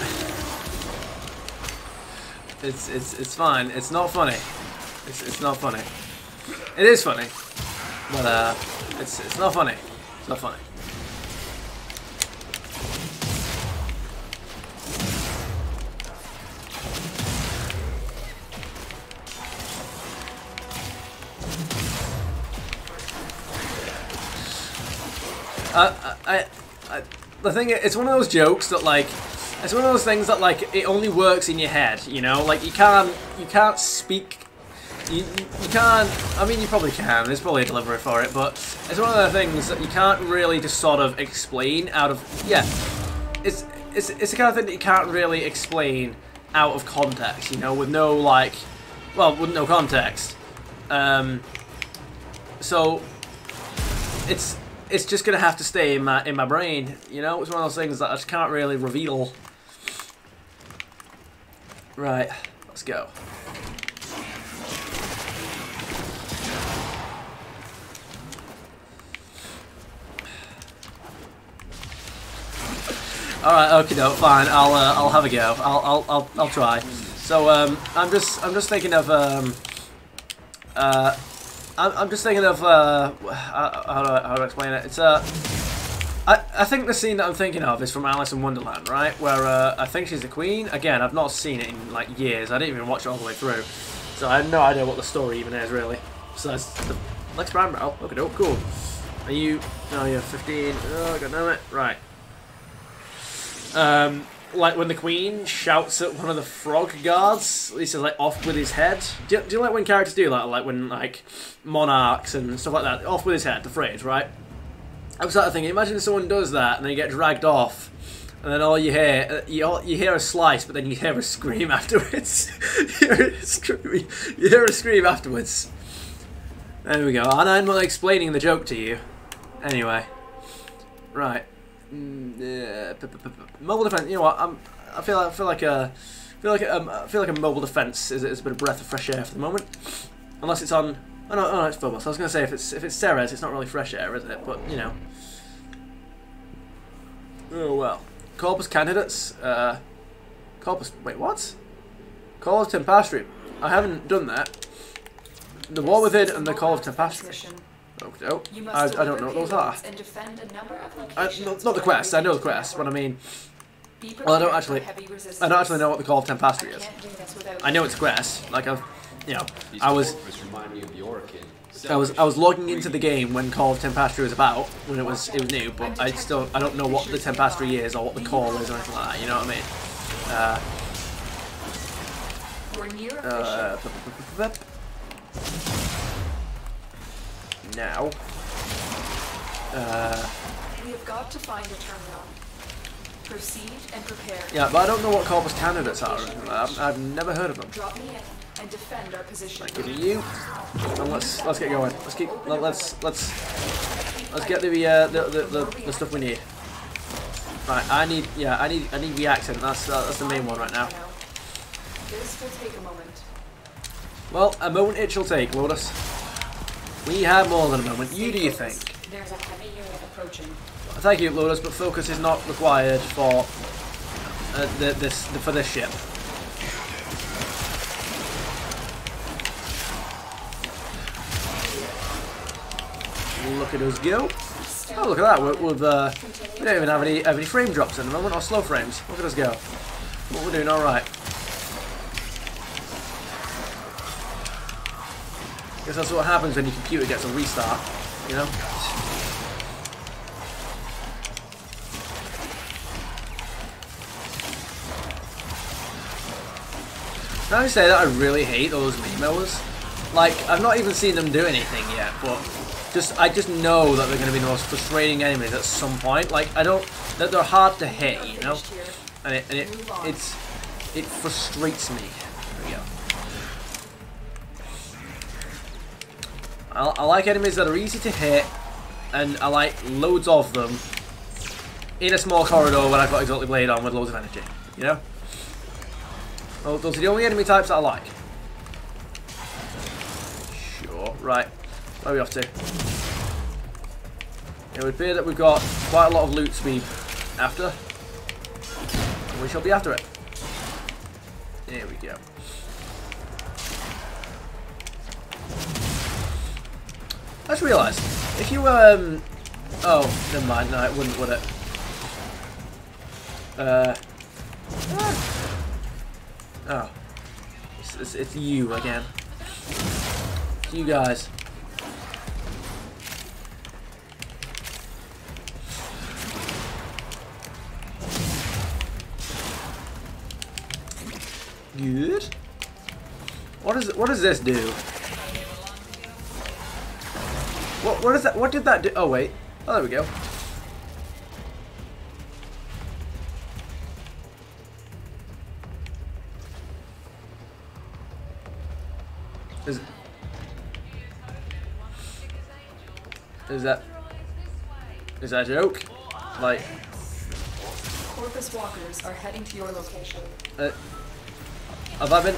It's fine. It's not funny. It's not funny. It is funny, but it's not funny. It's not funny. The thing is, it's one of those jokes that like, it's one of those things that like it only works in your head. You know, like you can't speak. You can't, I mean you probably can, there's probably a delivery for it, but it's one of the things that you can't really just sort of explain out of, yeah, it's the kind of thing that you can't really explain out of context, you know, with no like, well, with no context. So, it's just gonna have to stay in my brain, you know, it's one of those things that I just can't really reveal. Right, let's go. Alright, okay, no, fine. I'll have a go. I'll try. So I'm just thinking of I'm just thinking of how to explain it. It's I think the scene that I'm thinking of is from Alice in Wonderland, right? Where I think she's the queen. Again, I've not seen it in like years. I didn't even watch it all the way through, so I have no idea what the story even is really. So that's the next round barrel. Okay, oh, cool. Are you? No, you're 15. Oh, god damn it! Right. Like when the queen shouts at one of the frog guards, he's like off with his head. Do you like when characters do that? Like when like monarchs and stuff like that, off with his head, the phrase, right? I was sort of thinking, imagine if someone does that and they get dragged off, and then all you hear, you hear a slice, but then you hear a scream afterwards. you hear a scream afterwards. There we go. And I'm not explaining the joke to you. Anyway, right. Mobile defense. You know what? I feel like a mobile defense is a bit of breath of fresh air for the moment. Unless it's on. Oh no, it's Phobos. I was going to say if it's Ceres, it's not really fresh air, is it? But you know. Oh well. Corpus candidates. Corpus. Wait, what? Call of Tempestry. I haven't done that. The War Within and the Call of Tempestry. Okay, oh, I don't know what those are. Not the quest. I know the quest, but I mean, well, I don't actually know what the Call of Tempestry is. I know it's a quest. Like I was logging into the game when Call of Tempestry was about, when it was new, but I don't know what the Tempestry is or what the call is or anything like that. You know what I mean? Now, we have got to find a terminal. Proceed and prepare. Yeah, but I don't know what Corpus candidates are. I've never heard of them. Drop me in and defend our position. Right, give me you. And let's get going. Let's get the stuff we need. Right, I need the accent. That's the main one right now. This will take a moment. Well, a moment it shall take, Lotus. We have more than a moment. You do you think? There's a heavy unit approaching. Thank you, Lotus, but focus is not required for this ship. Look at us go! Oh, look at that! We don't even have any frame drops at the moment, or slow frames. Look at us go! What we're doing, all right. Guess that's what happens when your computer gets a restart, you know? Can I say that I really hate those memos? Like, I've not even seen them do anything yet, but I just know that they're going to be the most frustrating enemies at some point. Like, that they're hard to hit, you know? And it frustrates me. There we go. I like enemies that are easy to hit, and I like loads of them in a small corridor when I've got Exalted Blade on with loads of energy, you know? Well, those are the only enemy types that I like. Sure, right. Where are we off to? It would appear that we've got quite a lot of loot to be after. And we shall be after it. There we go. I just realised, if you oh, never mind, no, it wouldn't, would it? Oh. It's you again. It's you guys. Good. What does this do? What is that? What did that do? Oh wait. Oh, there we go. Is that a joke? Like, Corpus walkers are heading to your location. have I been?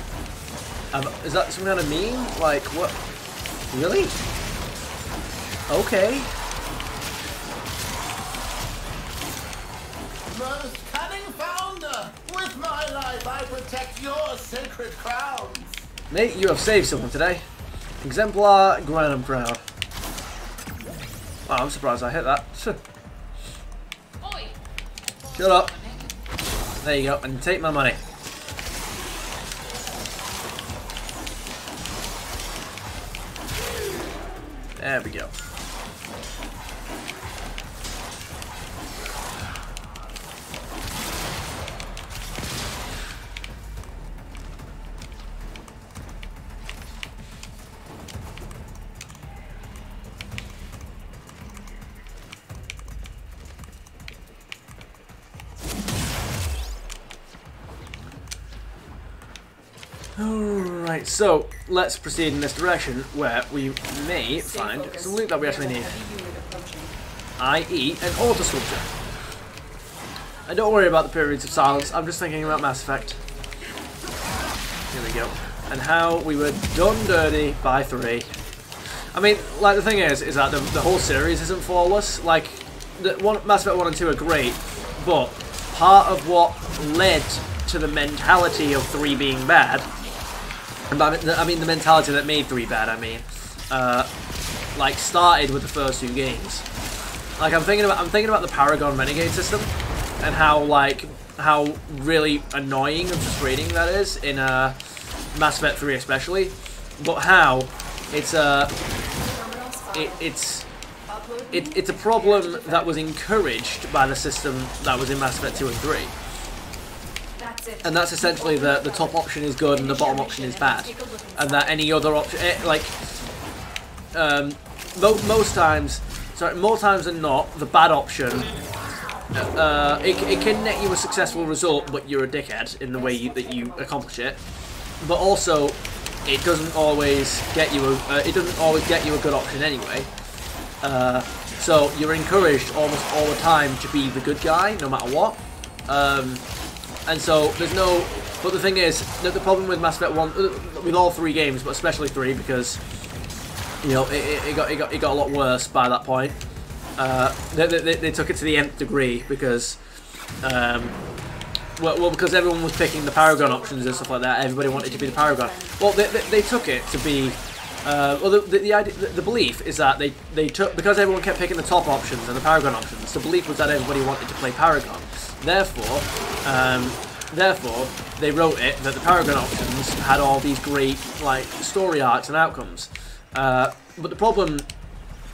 Is that some kind of meme? Like, what? Really? Okay. Most cunning founder! With my life, I protect your sacred crowns! Mate, you have saved someone today. Exemplar Granum Crown. Oh, I'm surprised I hit that. Shut up. There you go, and take my money. There we go. Alright, so let's proceed in this direction where we may find some loot that we actually need. i.e. an auto sculpture. And don't worry about the periods of silence, I'm just thinking about Mass Effect. Here we go. And how we were done dirty by 3. I mean, like, the thing is that the whole series isn't flawless. Like, Mass Effect 1 and 2 are great, but part of what led to the mentality of 3 being bad, I mean the mentality that made 3 bad, like, started with the first 2 games. Like, I'm thinking about the Paragon Renegade system, and how really annoying and frustrating that is in Mass Effect 3 especially, but how it's a problem that was encouraged by the system that was in Mass Effect 2 and 3. And that's essentially the top option is good and the bottom option is bad. And that any other option, more times than not, the bad option, it can net you a successful result, but you're a dickhead in the way that you accomplish it. But also, it doesn't always get you a good option anyway. So you're encouraged almost all the time to be the good guy, no matter what. And so there's no. But the thing is, the problem with Mass Effect 1, with all 3 games, but especially 3, because you know it got a lot worse by that point. They took it to the nth degree because. Well, because everyone was picking the Paragon options and stuff like that. Everybody wanted to be the Paragon. Well, they took it to be. Well, the belief is that they took, because everyone kept picking the top options and the Paragon options. The belief was that everybody wanted to play Paragon. Therefore, they wrote it that the Paragon options had all these great like story arcs and outcomes. But the problem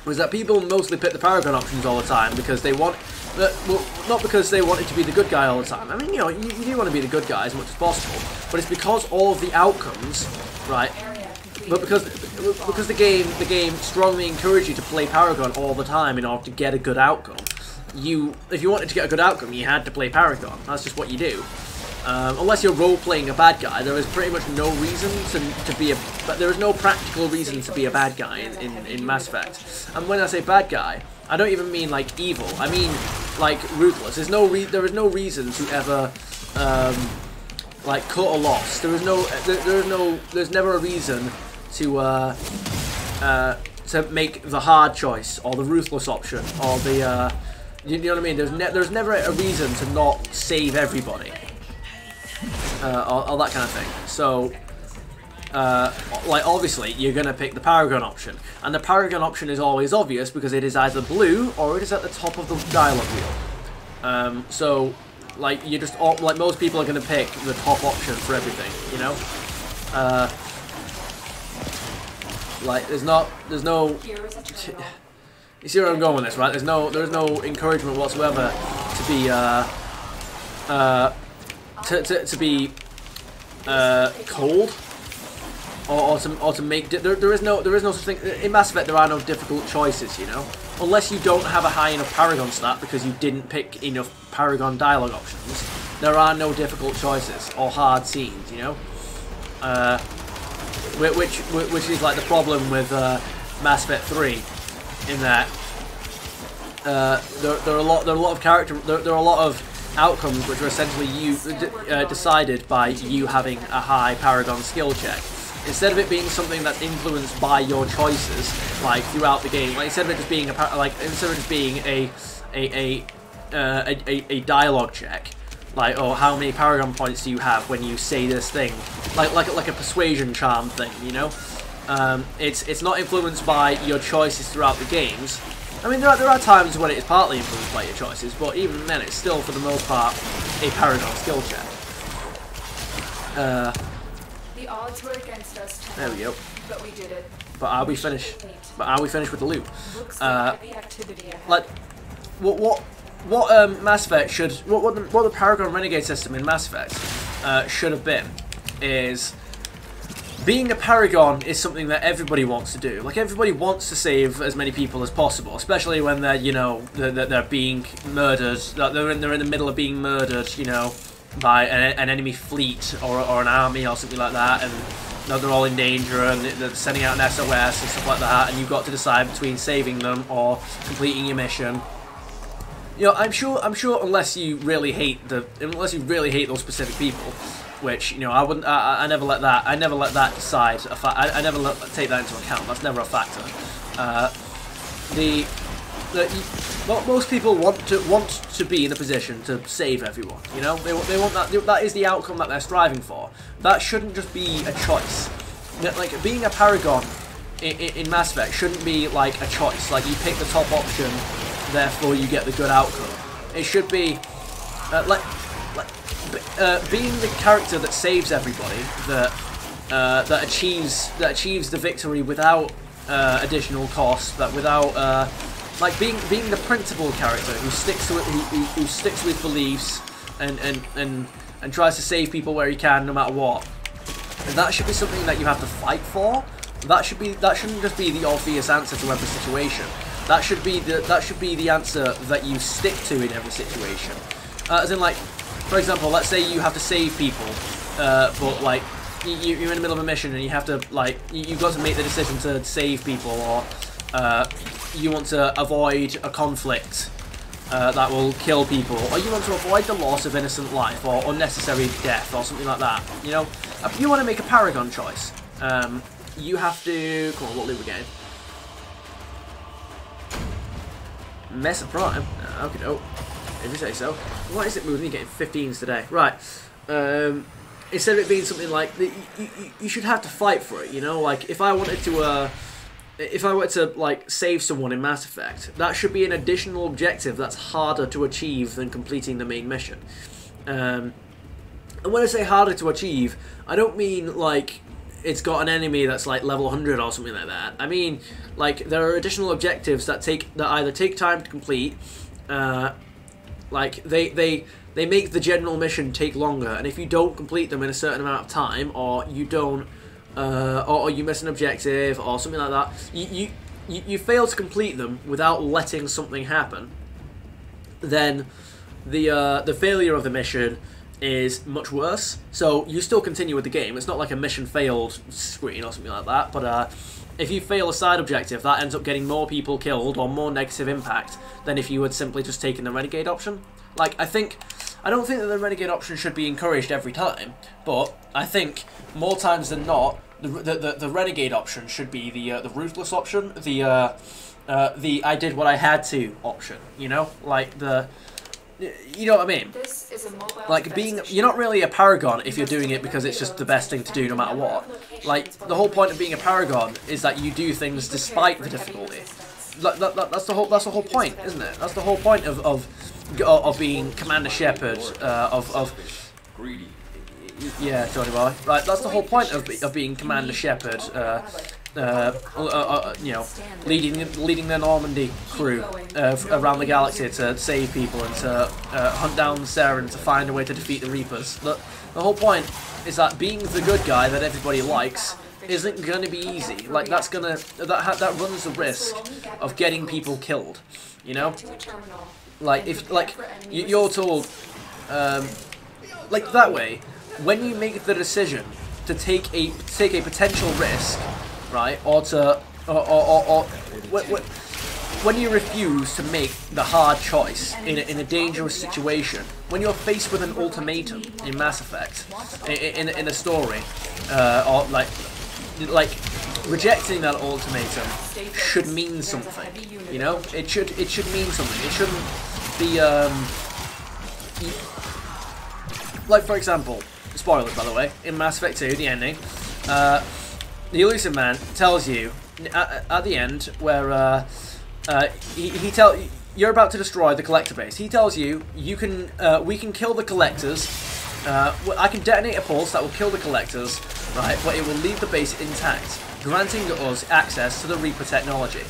was that people mostly picked the Paragon options all the time because they want. Well, not because they wanted to be the good guy all the time. I mean, you know, you do want to be the good guy as much as possible, but it's because all of the outcomes, right? But because the game strongly encouraged you to play Paragon all the time in order to get a good outcome. If you wanted to get a good outcome, you had to play Paragon. That's just what you do. Unless you're role-playing a bad guy, there is pretty much no reason to be a. But there is no practical reason to be a bad guy in Mass Effect. And when I say bad guy, I don't even mean like evil. I mean like ruthless. There is no reason to ever like cut a loss. There's never a reason to make the hard choice or the ruthless option or the you know what I mean. There's never a reason to not save everybody or that kind of thing. So. Like obviously you're gonna pick the Paragon option, and the Paragon option is always obvious because it is either blue or it is at the top of the dialogue wheel. So like you just like most people are gonna pick the top option for everything, you know. Like there's no. You see where I'm going with this, right? There's no encouragement whatsoever to be to be cold. Or to make there is no such thing in Mass Effect. There are no difficult choices, you know, unless you don't have a high enough Paragon stat because you didn't pick enough Paragon dialogue options. There are no difficult choices or hard scenes, you know, which is like the problem with Mass Effect 3, in that there are a lot of outcomes which are essentially decided by you having a high Paragon skill check. Instead of it being something that's influenced by your choices, like throughout the game, like instead of it just being a dialogue check, like, oh, how many Paragon points do you have when you say this thing, like a persuasion charm thing, you know. It's not influenced by your choices throughout the games. I mean, there are times when it is partly influenced by your choices, but even then, it's still for the most part a Paragon skill check. The odds were against us. There we go. But we did it. But are we finished? But are we finished with the loot? Looks like heavy activity ahead. Like, what Mass Effect should, what the Paragon Renegade system in Mass Effect should have been is, being a Paragon is something that everybody wants to do. Like, everybody wants to save as many people as possible, especially when they're, you know, they're being murdered. They're in the middle of being murdered, you know, by an enemy fleet or an army or something like that, and they're all in danger and they're sending out an SOS and stuff like that, and you've got to decide between saving them or completing your mission. You know, I'm sure unless you really hate those specific people, which, you know, I never let that decide. I never take that into account. That's never a factor. Most people want to be in a position to save everyone. You know, they want that. That is the outcome that they're striving for. That shouldn't just be a choice. Like, being a Paragon in Mass Effect shouldn't be like a choice. Like, you pick the top option, therefore you get the good outcome. It should be being the character that saves everybody, that achieves the victory without additional cost, that without like being the principal character who sticks to it, who sticks with beliefs and tries to save people where he can, no matter what. And that should be something that you have to fight for. That shouldn't just be the obvious answer to every situation. That should be the answer that you stick to in every situation. As in, like, for example, let's say you have to save people, but like you're in the middle of a mission and you have to, like, you've got to make the decision to save people, or you want to avoid a conflict that will kill people, or you want to avoid the loss of innocent life or unnecessary death or something like that. You know, if you want to make a Paragon choice, you have to, come on, what loot we getting? Mess of Prime. Okay, no. If you say so. What is it moving? You're getting 15s today. Right. Instead of it being something like, you should have to fight for it, you know? Like, if I wanted to, like, save someone in Mass Effect, that should be an additional objective that's harder to achieve than completing the main mission. And when I say harder to achieve, I don't mean, like, it's got an enemy that's like level 100 or something like that. I mean, like, there are additional objectives that either take time to complete, like they make the general mission take longer, and if you don't complete them in a certain amount of time, or you don't, or you miss an objective or something like that, you fail to complete them without letting something happen, then the failure of the mission is much worse. So you still continue with the game. It's not like a mission failed screen or something like that, but if you fail a side objective, that ends up getting more people killed or more negative impact than if you had simply just taken the Renegade option. Like, I don't think that the Renegade option should be encouraged every time, but I think more times than not, the Renegade option should be the Ruthless option, the I did what I had to option, you know? Like, you know what I mean? This is a mobile like, you're not really a Paragon if you're doing it because it's just the best thing to do no matter what. Like, the whole point of being a Paragon is that you do things despite the difficulty. That's the whole point, isn't it? That's the whole point of being Commander Shepard, Greedy. yeah, Johnny boy. Right, that's the whole point of being Commander Shepard. You know, leading the Normandy crew around the galaxy to save people and to hunt down Saren to find a way to defeat the Reapers. The whole point is that being the good guy that everybody likes isn't going to be easy. Like, that runs the risk of getting people killed. You know, like, if you're told, like, that way, when you make the decision to take a potential risk, right, or when you refuse to make the hard choice in a dangerous situation, when you're faced with an ultimatum in Mass Effect, in a story, or like rejecting that ultimatum should mean something, you know? It should mean something. like for example, spoilers by the way, in Mass Effect 2, the ending, the Elusive Man tells you at the end where you're about to destroy the collector base. He tells you we can kill the collectors. I can detonate a pulse that will kill the collectors, right? But it will leave the base intact, granting us access to the Reaper technology.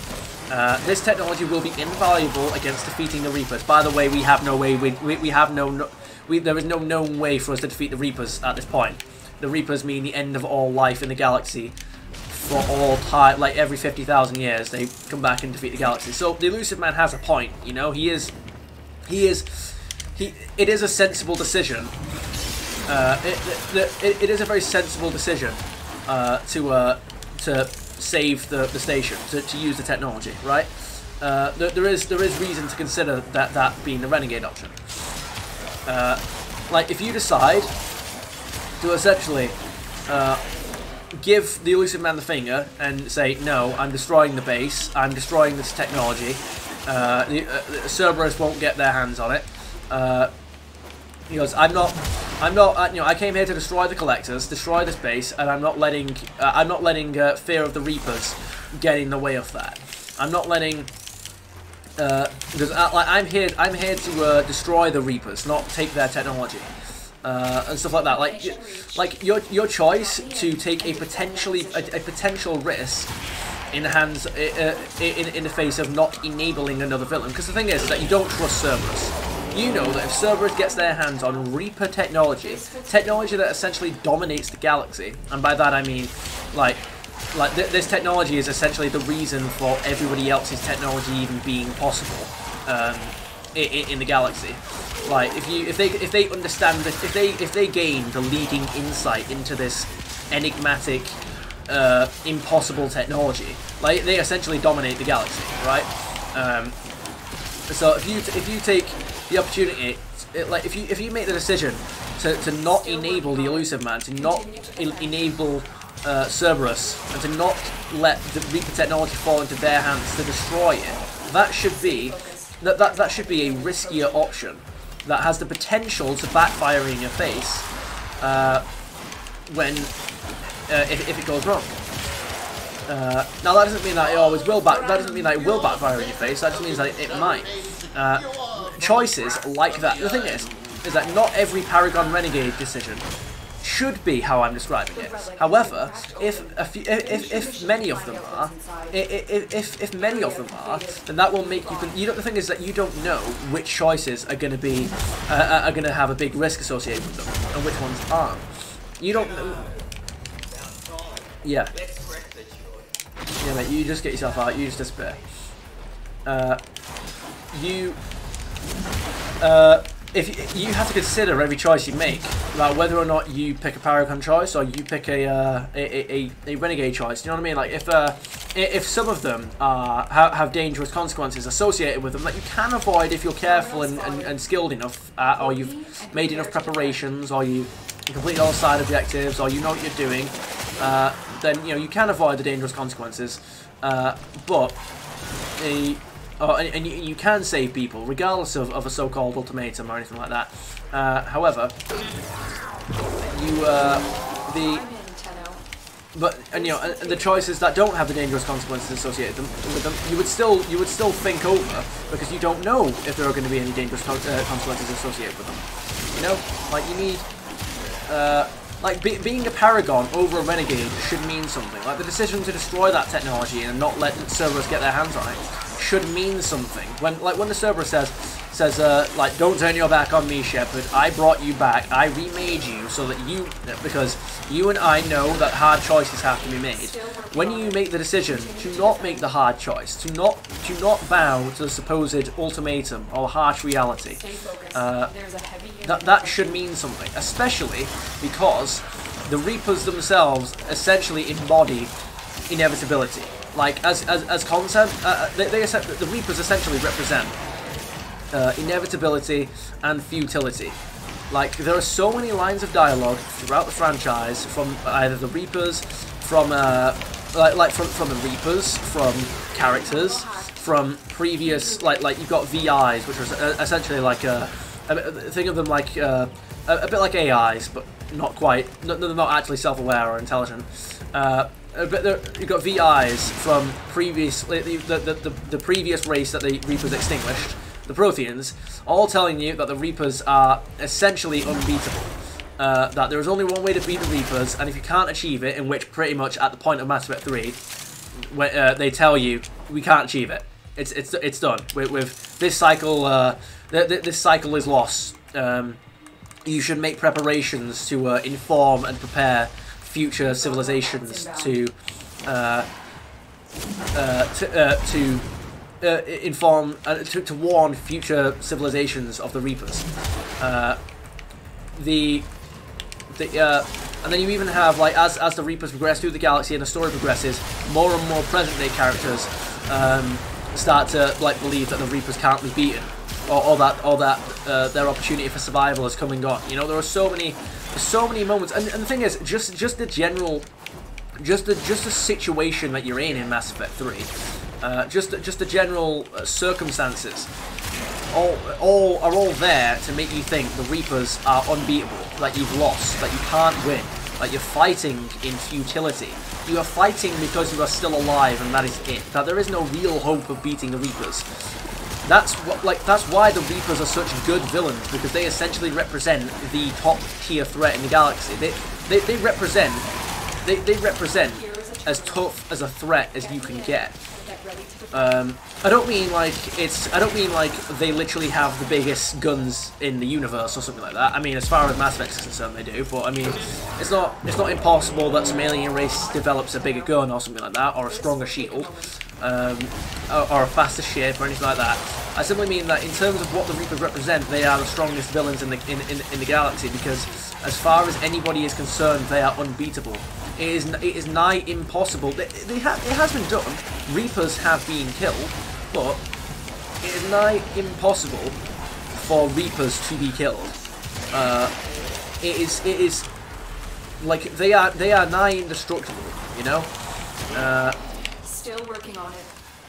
This technology will be invaluable against defeating the Reapers. By the way, we have no way. There is no known way for us to defeat the Reapers at this point. The Reapers mean the end of all life in the galaxy for all time. Like every 50,000 years, they come back and defeat the galaxy. So the Elusive Man has a point. You know, it is a sensible decision. It is a very sensible decision to save the station, to use the technology, right? There is reason to consider that being the renegade option. Like if you decide to essentially give the Elusive Man the finger and say, no, I'm destroying the base, I'm destroying this technology, Cerberus won't get their hands on it. He goes, I'm not, you know, I came here to destroy the collectors, destroy this base, and I'm not letting fear of the Reapers get in the way of that. I'm not letting, because I'm here to destroy the Reapers, not take their technology, and stuff like that. Like your choice to take a potential risk in the hands in the face of not enabling another villain. Because the thing is that you don't trust Cerberus. You know that if Cerberus gets their hands on Reaper technology that essentially dominates the galaxy, and by that I mean, like this technology is essentially the reason for everybody else's technology even being possible in the galaxy. Like if they understand that if they gain the leading insight into this enigmatic, impossible technology, like they essentially dominate the galaxy, right? So if you take the opportunity, like if you make the decision to not enable the Elusive Man, to not enable Cerberus, and to not let the Reaper technology fall into their hands to destroy it, that should be that should be a riskier option that has the potential to backfire in your face when if it goes wrong. Now that doesn't mean that it always will that doesn't mean that it will backfire in your face. That just means that it might. Choices like that. The thing is that not every Paragon Renegade decision should be how I'm describing it. However, if many of them are, if many of them are, then that will make you. The thing is that you don't know which choices are going to be are going to have a big risk associated with them, and which ones aren't. You don't know. Yeah. Yeah, mate. You just get yourself out. You just disappear. If you have to consider every choice you make, like whether or not you pick a Paragon choice or you pick a Renegade choice. Do you know what I mean? Like if some of them have dangerous consequences associated with them that you can avoid if you're careful and skilled enough, or you've made enough preparations, or you complete all side objectives, or you know what you're doing, then you can avoid the dangerous consequences. But you can save people, regardless of a so-called ultimatum or anything like that. However, the choices that don't have the dangerous consequences associated with them, you would still think over, because you don't know if there are going to be any dangerous consequences associated with them. You know, like you need. Being a Paragon over a Renegade should mean something. Like the decision to destroy that technology and not let Cerberus get their hands on it should mean something. When the Cerberus says like, don't turn your back on me, Shepard. I brought you back. I remade you so that because you and I know that hard choices have to be made. When you make the decision to not make the hard choice, to not bow to the supposed ultimatum or harsh reality, that should mean something, especially because the Reapers themselves essentially embody inevitability. Like as content, the Reapers essentially represent inevitability and futility. Like there are so many lines of dialogue throughout the franchise from either the Reapers, from the Reapers, from characters, from previous, like you've got VIs, which was essentially like think of them like a bit like AIs, but not quite. They're not actually self-aware or intelligent. But you've got VIs from previous the previous race that the Reapers extinguished, the Protheans, all telling you that the Reapers are essentially unbeatable. That there is only one way to beat the Reapers, and if you can't achieve it, in which pretty much at the point of Mass Effect 3, they tell you we can't achieve it. It's done. With this cycle, this cycle is lost. You should make preparations to inform and prepare future civilizations to inform to warn future civilizations of the Reapers. And then you even have, like, as the Reapers progress through the galaxy and the story progresses, more and more present-day characters start to believe that the Reapers can't be beaten, or that their opportunity for survival has come and gone. You know, there are so many moments, and the thing is, just the general, just the situation that you're in Mass Effect 3, just the general circumstances, are all there to make you think the Reapers are unbeatable, that you've lost, that you can't win, that you're fighting in futility. You are fighting because you are still alive, and that is it. That there is no real hope of beating the Reapers. That's why the Reapers are such good villains, because they essentially represent the top tier threat in the galaxy. They represent as tough as a threat as you can get. I don't mean like they literally have the biggest guns in the universe or something like that. I mean, as far as Mass Effect is concerned, they do. But I mean, it's not impossible that some alien race develops a bigger gun or something like that, or a stronger shield, or a faster ship or anything like that. I simply mean that in terms of what the Reapers represent, they are the strongest villains in the galaxy, because as far as anybody is concerned, they are unbeatable. It is nigh impossible. It has been done. Reapers have been killed, but it is nigh impossible for Reapers to be killed. It is like they are nigh indestructible. You know. Still working on it.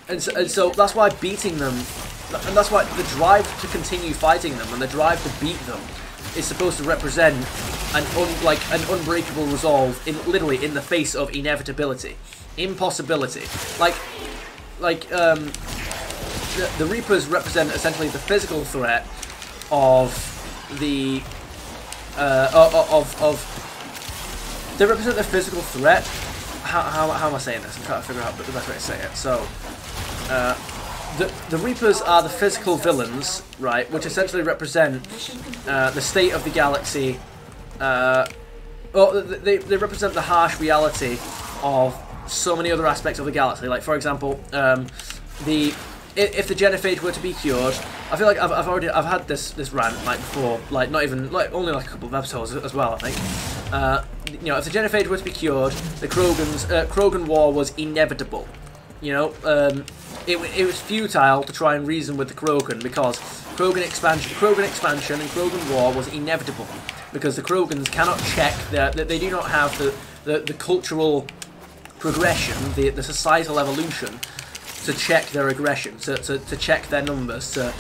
And so that's why beating them, and that's why the drive to continue fighting them and the drive to beat them is supposed to represent an unbreakable resolve literally in the face of inevitability, impossibility. The Reapers represent essentially the physical threat of the they represent the physical threat. How am I saying this? I'm trying to figure out the best way to say it. So, the Reapers are the physical villains, right, which essentially represent the state of the galaxy. They represent the harsh reality of so many other aspects of the galaxy. Like, for example, if the genophage were to be cured, I feel like I've had this rant like before, like not even like only like a couple of episodes as well, I think. You know, if the genophage were to be cured, the Krogan War was inevitable. You know, it was futile to try and reason with the Krogan, because Krogan expansion and Krogan War was inevitable, because the Krogans cannot check they do not have the cultural progression, the societal evolution to check their aggression, to check their numbers, to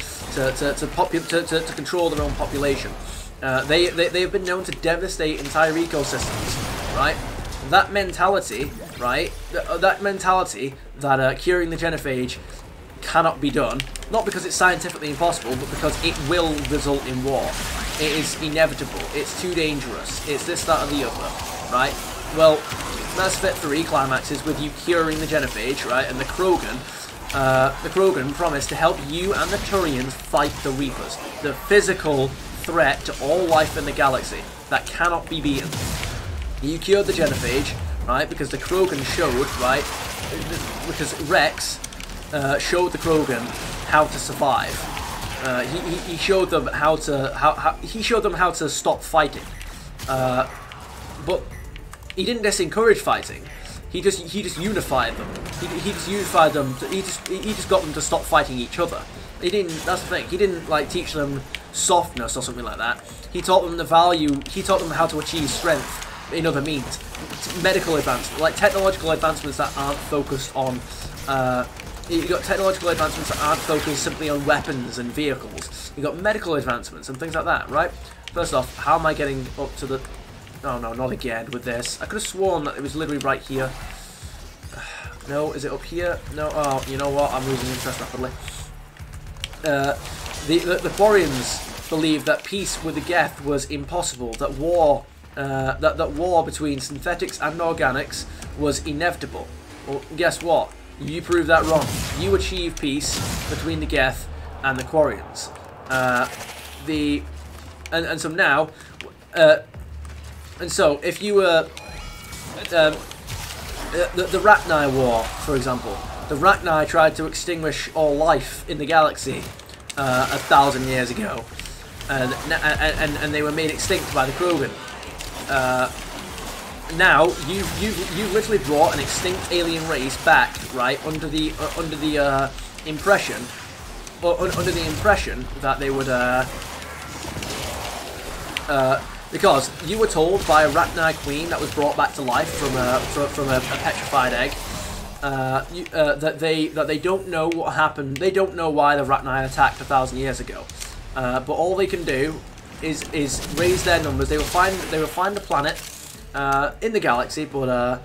control their own population. They have been known to devastate entire ecosystems, right? That mentality, right? That mentality that curing the genophage cannot be done, not because it's scientifically impossible, but because it will result in war. It is inevitable. It's too dangerous. It's this, that, and the other, right? Well, Mass Effect 3 climaxes with you curing the genophage, right? And the Krogan promise to help you and the Turians fight the Reapers, the physical threat to all life in the galaxy that cannot be beaten. You cured the genophage, right? Because the Krogan showed, right? Because Rex showed the Krogan how to survive. He showed them how to stop fighting. But he didn't disencourage fighting. He just unified them. He just unified them. He just got them to stop fighting each other. He didn't. That's the thing. He didn't like teach them softness or something like that. He taught them the value. He taught them how to achieve strength in other means, medical advancements, like technological advancements that aren't focused on You've got technological advancements that aren't focused simply on weapons and vehicles. You've got medical advancements and things like that, right? First off, how am I getting up to the... Oh no, not again with this. I could have sworn that it was literally right here. No, is it up here? No, oh, you know what? I'm losing interest rapidly. The Quarians believed that peace with the Geth was impossible, that war between synthetics and organics was inevitable. Well, guess what? You proved that wrong. You achieve peace between the Geth and the Quarians. And so now, and so if you were the Rachni War, for example, the Rachni tried to extinguish all life in the galaxy 1,000 years ago, and they were made extinct by the Krogan. Now you've literally brought an extinct alien race back, right? Under the impression that they would because you were told by a Rachni queen that was brought back to life from a petrified egg that they don't know what happened. They don't know why the Rachni attacked 1,000 years ago. But all they can do is raise their numbers. They will find the planet in the galaxy, but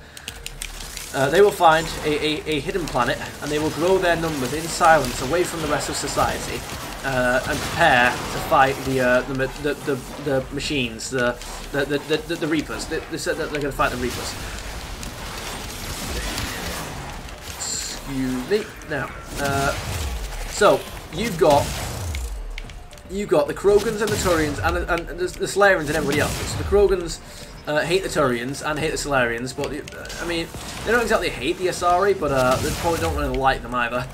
they will find a hidden planet, and they will grow their numbers in silence away from the rest of society, and prepare to fight the machines, the Reapers. They said that they're going to fight the Reapers. Excuse me. Now, so you've got the Krogans and the Turians and the Solarians and everybody else. So the Krogans hate the Turians and hate the Solarians, but I mean, they don't exactly hate the Asari, but they probably don't really like them either.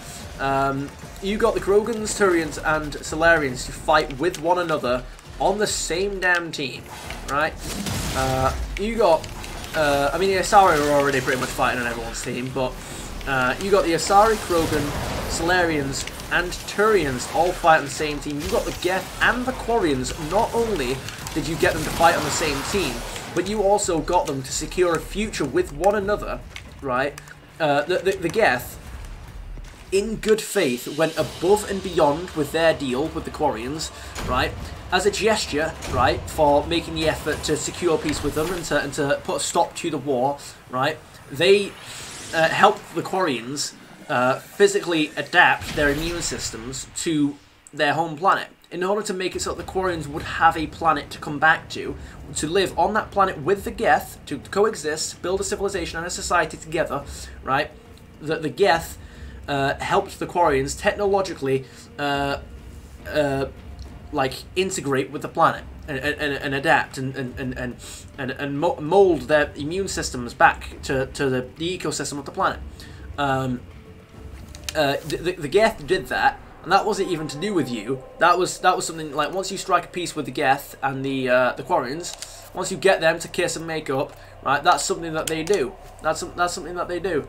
You got the Krogans, Turians, and Solarians to fight with one another on the same damn team, right? You got, I mean, the Asari are already pretty much fighting on everyone's team, but you got the Asari, Krogan, Solarians, and Turians all fight on the same team. You got the Geth and the Quarians. Not only did you get them to fight on the same team, but you also got them to secure a future with one another, right? The Geth, in good faith, went above and beyond with their deal with the Quarians, right? As a gesture, right, for making the effort to secure peace with them and to put a stop to the war, right? They helped the Quarians physically adapt their immune systems to their home planet in order to make it so that the Quarians would have a planet to come back to live on that planet with the Geth, to coexist, build a civilization and a society together, right? The Geth helped the Quarians technologically like integrate with the planet and adapt and mold their immune systems back to the ecosystem of the planet. The Geth did that, and that wasn't even to do with you. That was something like, once you strike a peace with the Geth and the Quarians, once you get them to kiss and make up, right? That's something that they do. That's something that they do.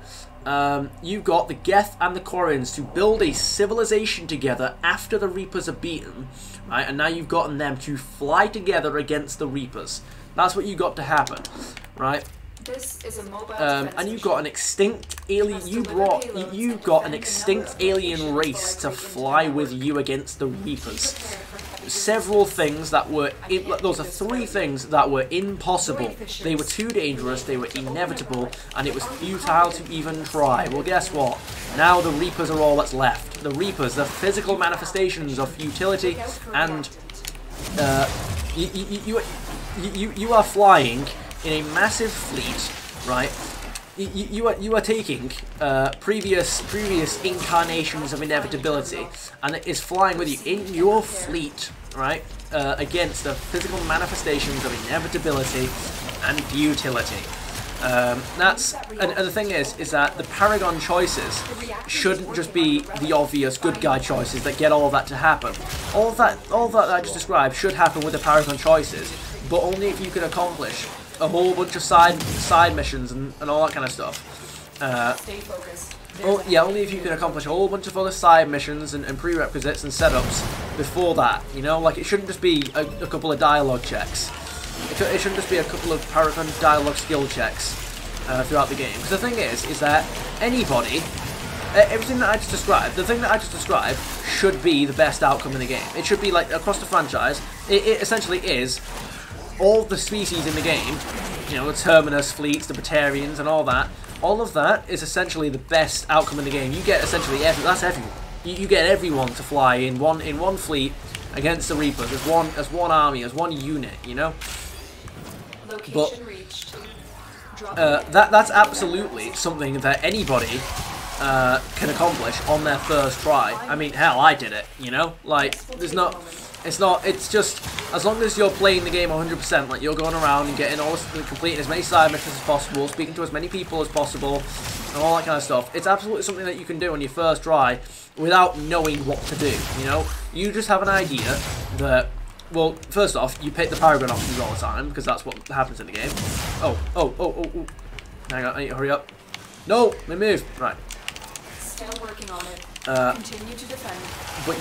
You've got the Geth and the Quarians to build a civilization together after the Reapers are beaten, right? And now you've gotten them to fly together against the Reapers. That's what you got to happen, right? This is a mobile and you've got an extinct alien. You got an extinct alien race to fly with you against the Reapers. Several things that were those are three things that were impossible. They were too dangerous, they were inevitable, and it was futile to even try. Well, guess what? Now the Reapers are all that's left. The Reapers, the physical manifestations of futility, and you are flying in a massive fleet, right? You are taking previous incarnations of inevitability, and it is flying with you in your fleet, right? Against the physical manifestations of inevitability and futility. And the thing is that the Paragon choices shouldn't just be the obvious good guy choices that get all of that to happen. All that I just described should happen with the Paragon choices, but only if you can accomplish a whole bunch of side missions and all that kind of stuff. Stay focused. Yeah, only if you can accomplish a whole bunch of other side missions and prerequisites and setups before that. You know, like, it shouldn't just be a couple of dialogue checks. It shouldn't just be a couple of Paragon dialogue skill checks throughout the game. Because the thing is that anybody everything that I just described, the thing that I just described, should be the best outcome in the game. It should be like across the franchise. It essentially is all the species in the game. You know, the Terminus fleets, the Batarians, and all that. All of that is essentially the best outcome in the game. You get essentially that's everyone. You get everyone to fly in one fleet against the Reapers as one army, as one unit. You know. Location reached. That's absolutely something that anybody can accomplish on their first try. I mean, hell, I did it, you know? Like, it's just, as long as you're playing the game 100%, like, you're going around and getting completing as many side missions as possible, speaking to as many people as possible, and all that kind of stuff. It's absolutely something that you can do on your first try without knowing what to do, you know? You just have an idea that, well, first off, you pick the Paragon options all the time, because that's what happens in the game. Oh. Hang on, I need to hurry up. No, let me move. Right. Still working on it. Continue to defend. But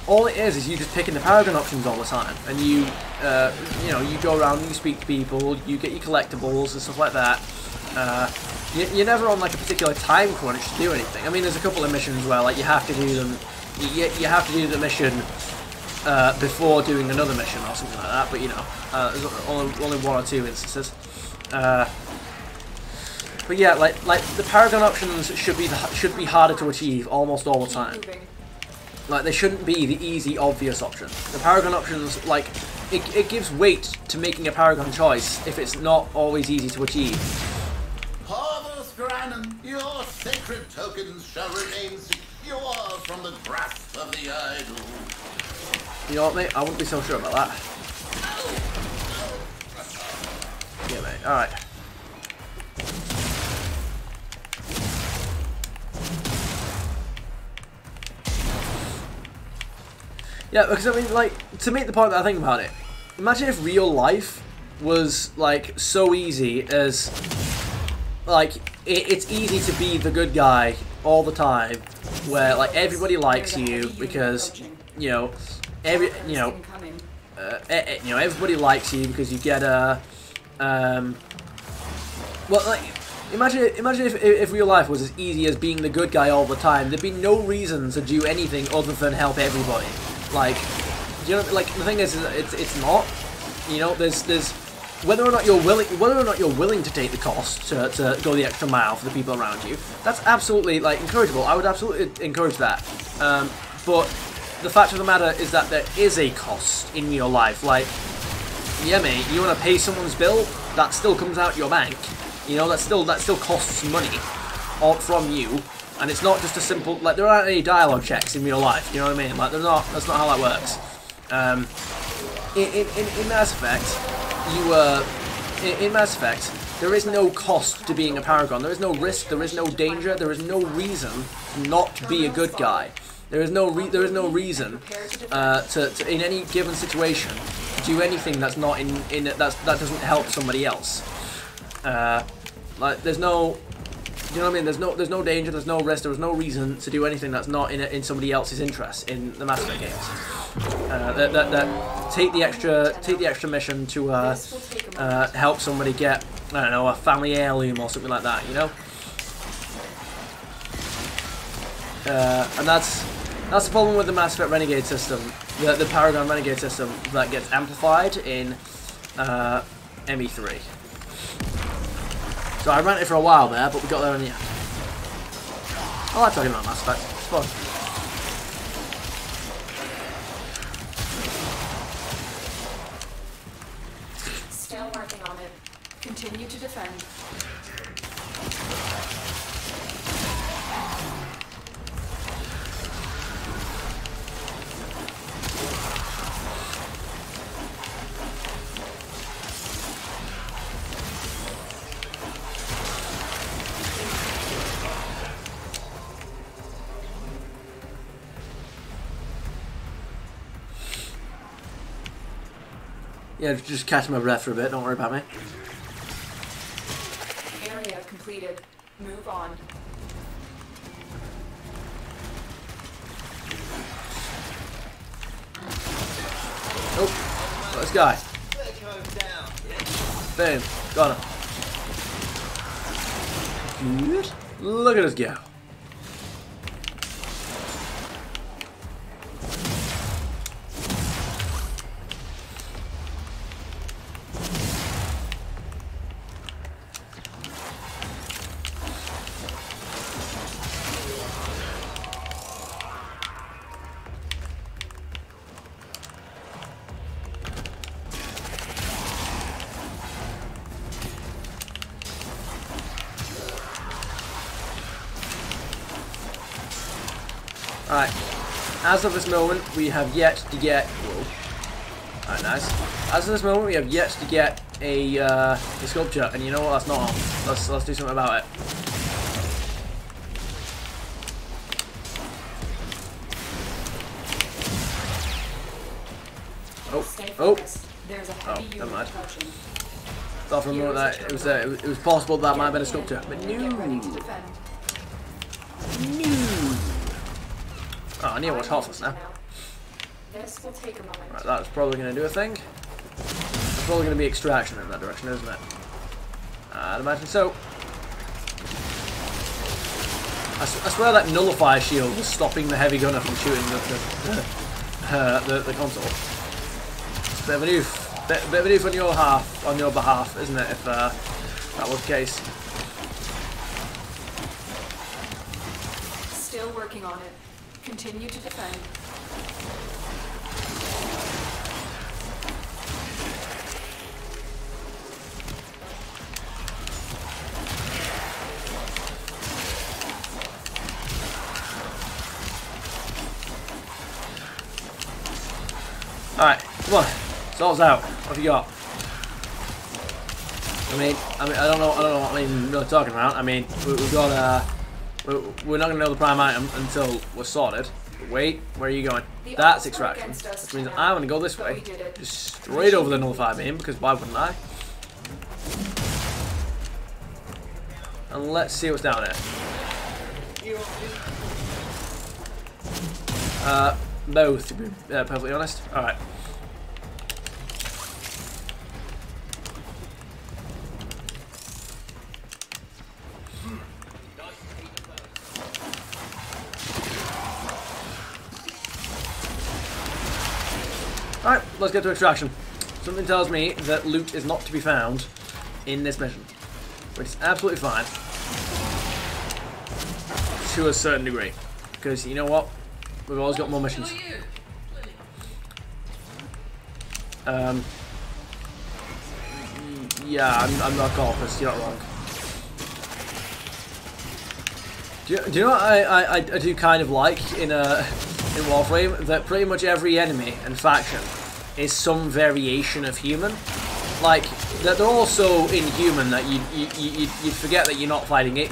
all it is you just picking the Paragon options all the time, and you know, you go around and you speak to people, you get your collectibles and stuff like that. You're never on like a particular time crunch to do anything. I mean, there's a couple of missions where like you have to do them. You have to do the mission before doing another mission or something like that. But you know, there's only one or two instances. But yeah, like the Paragon options should be harder to achieve almost all the time. Like, they shouldn't be the easy, obvious option. The Paragon options, like, it gives weight to making a Paragon choice if it's not always easy to achieve. Harvest Granon, your sacred tokens shall remain secure from the grasp of the idol. You know what, mate? I wouldn't be so sure about that. Yeah, mate. Alright. Yeah, because I mean, like, to make the point that I think about it, imagine if real life was, like, so easy as, like, it's easy to be the good guy all the time, where, like, everybody likes you because, you know, everybody likes you because you get a, well, like, imagine if real life was as easy as being the good guy all the time. There'd be no reason to do anything other than help everybody. Like, you know, like the thing is it's not. You know, there's whether or not you're willing to take the cost to go the extra mile for the people around you. That's absolutely like encourageable. I would absolutely encourage that. But the fact of the matter is that there is a cost in real life. Like, yeah, mate, you want to pay someone's bill, that still comes out your bank. You know, that still costs money from you. And it's not just a simple, like, there aren't any dialogue checks in real life, you know what I mean? Like, that's not how that works. In Mass Effect, in Mass Effect, there is no cost to being a Paragon. There is no risk, there is no danger, there is no reason not to be a good guy. There is no reason to in any given situation do anything that's not that doesn't help somebody else. Like, there's no. You know what I mean? There's no danger, there's no risk, there's no reason to do anything that's not in somebody else's interest in the Mass Effect games. Take the extra mission to help somebody get, I don't know, a family heirloom or something like that. You know, and that's the problem with the Mass Effect Renegade system, the Paragon Renegade system that gets amplified in ME3. So I ran it for a while there, but we got there in the end. I like talking about Mass Effect. It's fun. Still working on it. Continue to defend. Yeah, just catch my breath for a bit, don't worry about me. Area completed. Move on. Oh, this guy. Boom, got him. Look at us go. Alright, as of this moment, we have yet to get... Whoa. Alright, nice. As of this moment, we have yet to get a sculpture, and you know what, that's not on. Let's do something about it. Oh, never mind. Thought for a moment that it was possible that might have been a sculpture, but no. Oh, I need to watch Heartless now. Right, that's probably going to do a thing. There's probably going to be extraction in that direction, isn't it? I'd imagine so. I swear that nullifier shield was stopping the heavy gunner from shooting the console. It's a bit of a noof. Bit of a noof on your behalf, isn't it? If that was the case. Still working on it. Continue to defend. Alright, come on. Swords out. What have you got? I don't know what I'm really talking about. I mean, we've got we're not going to know the prime item until we're sorted. But wait, where are you going? That's extraction. Which means I'm going to go this way. Just straight over the nullifier beam, because why wouldn't I? And let's see what's down here. Both, to be perfectly honest. Alright. Alright, let's get to extraction. Something tells me that loot is not to be found in this mission. Which is absolutely fine. To a certain degree. Because, you know what? We've always got more missions. Yeah, I'm not Corpus, you're not wrong. Do you know what I do kind of like in Warframe? That pretty much every enemy and faction is some variation of human. Like, that they're all so inhuman that you'd forget that you're not fighting it.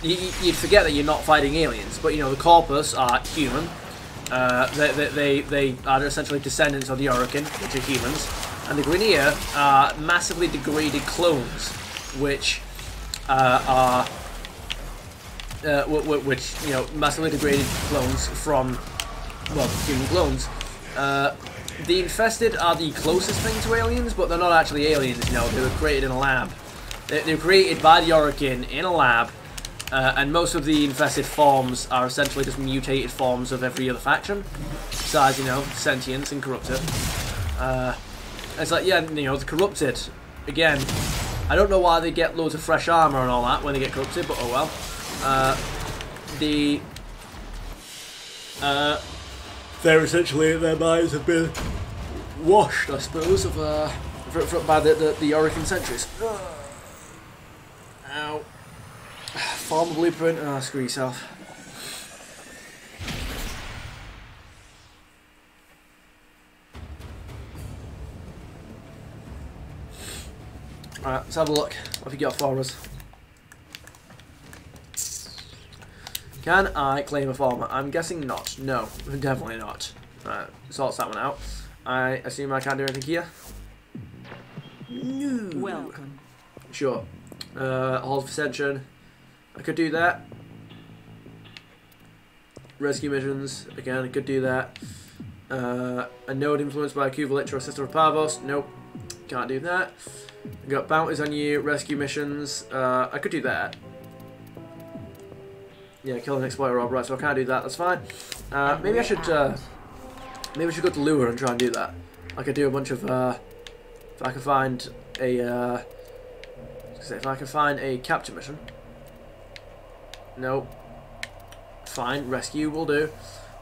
You'd forget that you're not fighting aliens. But, you know, the Corpus are human. They are essentially descendants of the Orokin, which are humans. And the Grineer are massively degraded clones, which are... which, you know, massively degraded clones from, well, human clones. The Infested are the closest thing to aliens, but they're not actually aliens, you know, they were created in a lab. They were created by the Orokin in a lab, and most of the Infested forms are essentially just mutated forms of every other faction, besides, you know, Sentience and Corrupted. It's like, yeah, you know, the Corrupted, again, I don't know why they get loads of fresh armor and all that when they get Corrupted, but oh well. They're essentially, their minds have been washed, I suppose, by the Orokin sentries. Ow. Form a blueprint. Oh, screw yourself. Alright, let's have a look. What have you got for us? Can I claim a farmer? I'm guessing not. No, definitely not. Alright, sorts that one out. I assume I can't do anything here? No. Welcome. Sure. Halls of Ascension. I could do that. Rescue missions. Again, I could do that. A node influenced by a Kuvalitra or Sister of Parvos. Nope. Can't do that. I got bounties on you. Rescue missions. I could do that. Yeah, kill an exploiter orb. Right, so I can't do that. That's fine. Maybe I should go to Lure and try and do that. I could do a bunch of if I can find a if I can find a capture mission. No. Fine, rescue will do.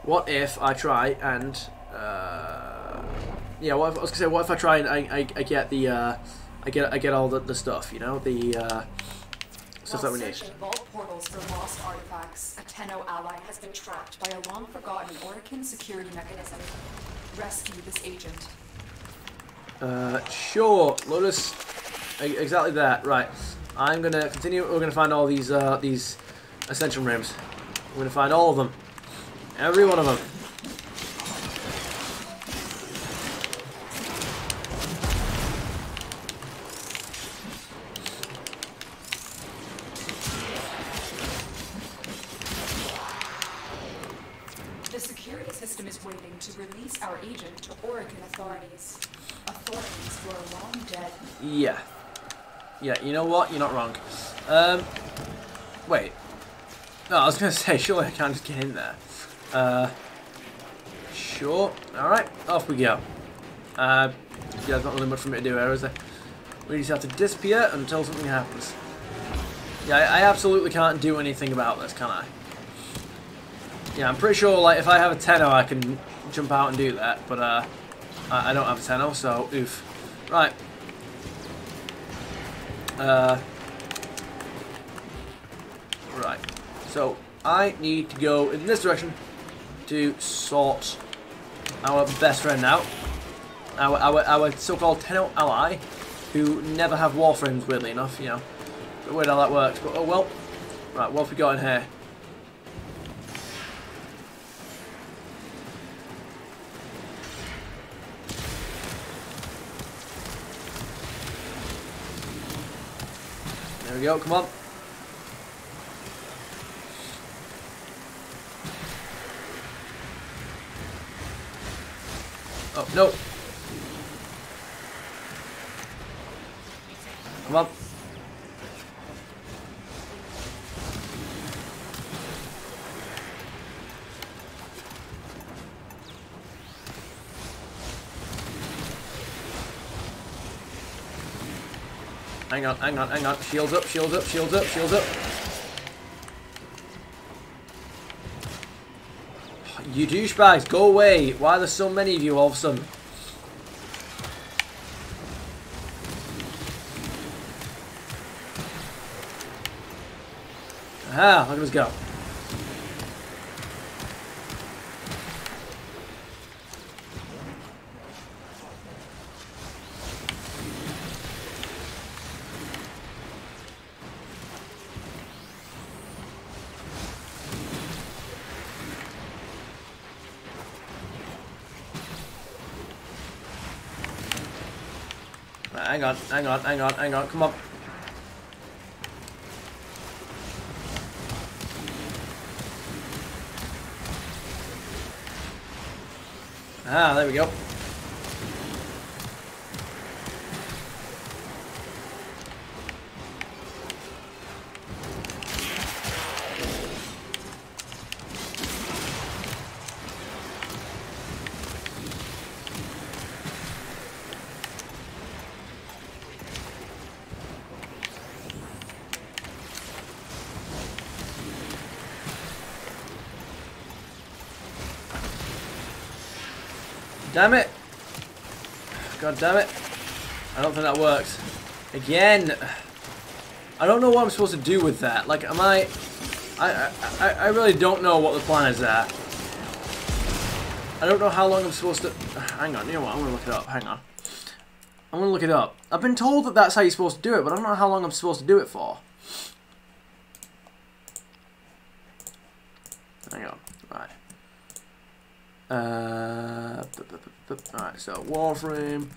What if I try and yeah, what if, I was gonna say, what if I try and I get the I get all the stuff, you know, the stuff that we need. Searching vault portals for lost artifacts, a Tenno ally has been trapped by a long-forgotten Orokin security mechanism. Rescue this agent. Sure, Lotus. Exactly that. Right. I'm gonna continue. We're gonna find all these ascension rooms. We're gonna find all of them. Every one of them. The security system is waiting to release our agent to Orokin authorities. Authorities who are long dead. Yeah. Yeah, you know what? You're not wrong. Wait. No, I was going to say, surely I can't just get in there. Sure. Alright, off we go. Yeah, there's not really much for me to do here, is there? We just have to disappear until something happens. Yeah, I absolutely can't do anything about this, can I? Yeah, I'm pretty sure, like, if I have a Tenno, I can jump out and do that, but, I don't have a Tenno, so, oof. Right. Right. So, I need to go in this direction to sort our best friend out. Our so-called Tenno ally, who never have Warframes, weirdly enough, you know. But weird how that works, but oh well. Right, what have we got in here? There we go, come on. Oh, no. Come on. Hang on, hang on, hang on. Shields up, shields up, shields up, shields up. You douchebags, go away. Why are there so many of you all of a sudden? Aha, look at us go. Hang on, hang on, hang on, hang on, come on. Ah, there we go. Damn it! God damn it! I don't think that worked. Again! I don't know what I'm supposed to do with that. Like, am I really don't know what the plan is there. I don't know how long I'm supposed to... Hang on, you know what? I'm gonna look it up. Hang on. I'm gonna look it up. I've been told that that's how you're supposed to do it, but I don't know how long I'm supposed to do it for. Hang on. Right. Alright, so Warframe,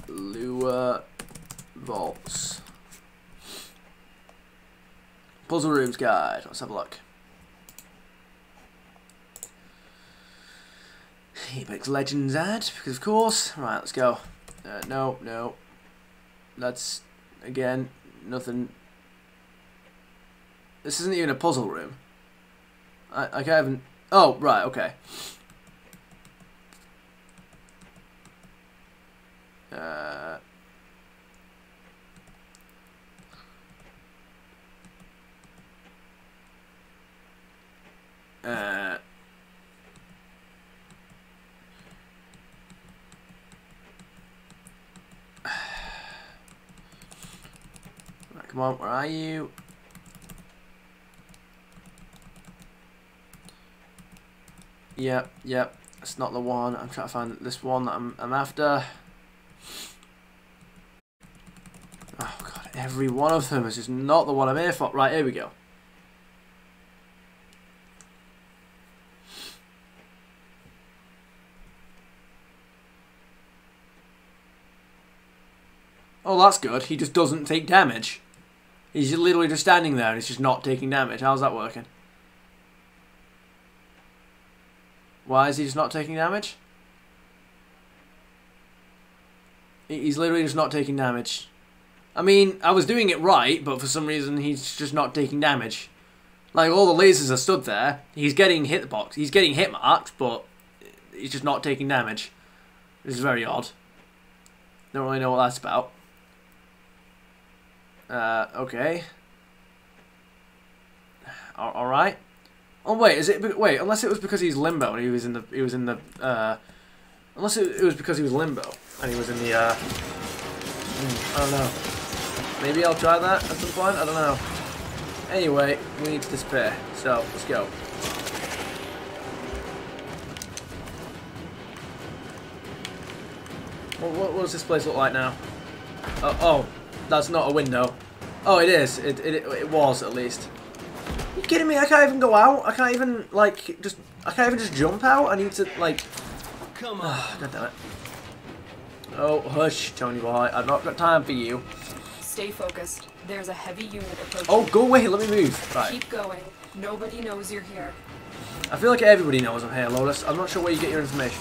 Lure, Vaults. Puzzle Rooms Guide. Let's have a look. Apex Legends ad, because of course. Right, let's go. No, no. That's, again, nothing. This isn't even a puzzle room. I can't even... Oh, right, okay. Right, come on, where are you? Yep, yep. That's not the one. I'm trying to find this one that I'm after. Oh god, every one of them is just not the one I'm here for. Right, here we go. Oh, that's good. He just doesn't take damage. He's literally just standing there and he's just not taking damage. How's that working? Why is he just not taking damage? He's literally just not taking damage. I mean, I was doing it right, but for some reason he's just not taking damage. Like, all the lasers are stood there. He's getting hit box. He's getting hit marked, but he's just not taking damage. This is very odd. Don't really know what that's about. Okay. Alright. Oh wait, is it? Wait, unless it was because he's limbo and he was in the. Unless it was because he was limbo and he was in the. I don't know. Maybe I'll try that at some point. I don't know. Anyway, we need to disappear. So let's go. What does this place look like now? Oh, that's not a window. Oh, it is. It was at least. Are you kidding me? I can't even go out. I can't even like just. I can't even just jump out. I need to like. Come on. God damn it. Oh, hush, Tony boy. I've not got time for you. Stay focused. There's a heavy unit approaching. Oh, go away. Let me move. Right. Keep going. Nobody knows you're here. I feel like everybody knows I'm here, Lotus. I'm not sure where you get your information.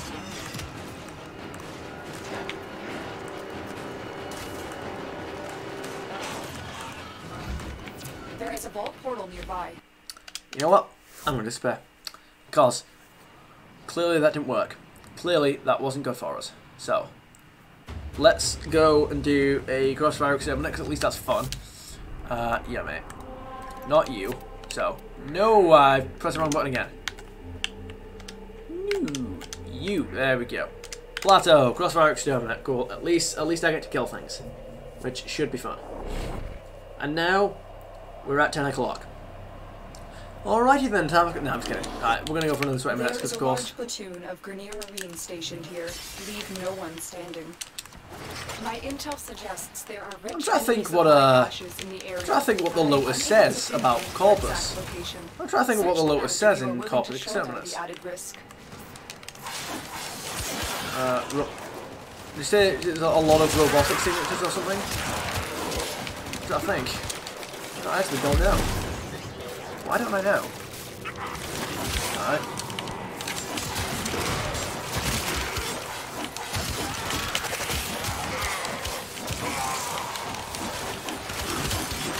There is a vault portal nearby. You know what? I'm going to despair. Because clearly that didn't work. Clearly that wasn't good for us. So, let's go and do a crossfire experiment, because at least that's fun. Yeah, mate. Not you. So, no, I pressed the wrong button again. No, you. There we go. Plateau, crossfire exterminate. Cool. At least I get to kill things, which should be fun. And now we're at 10 o'clock. Alrighty then, time. No, I'm just kidding. Alright, we're gonna go for another 20 minutes, because of course. There's a large platoon of Grenier Marines stationed here. Leave no one standing. My intel suggests there are rich I'm trying to think what the Lotus says about Corpus. I'm trying to think of what the Lotus says in Corpus Exterminus. Did you say there's a lot of robotic signatures or something? I think. I actually don't know. Why don't I know? Alright.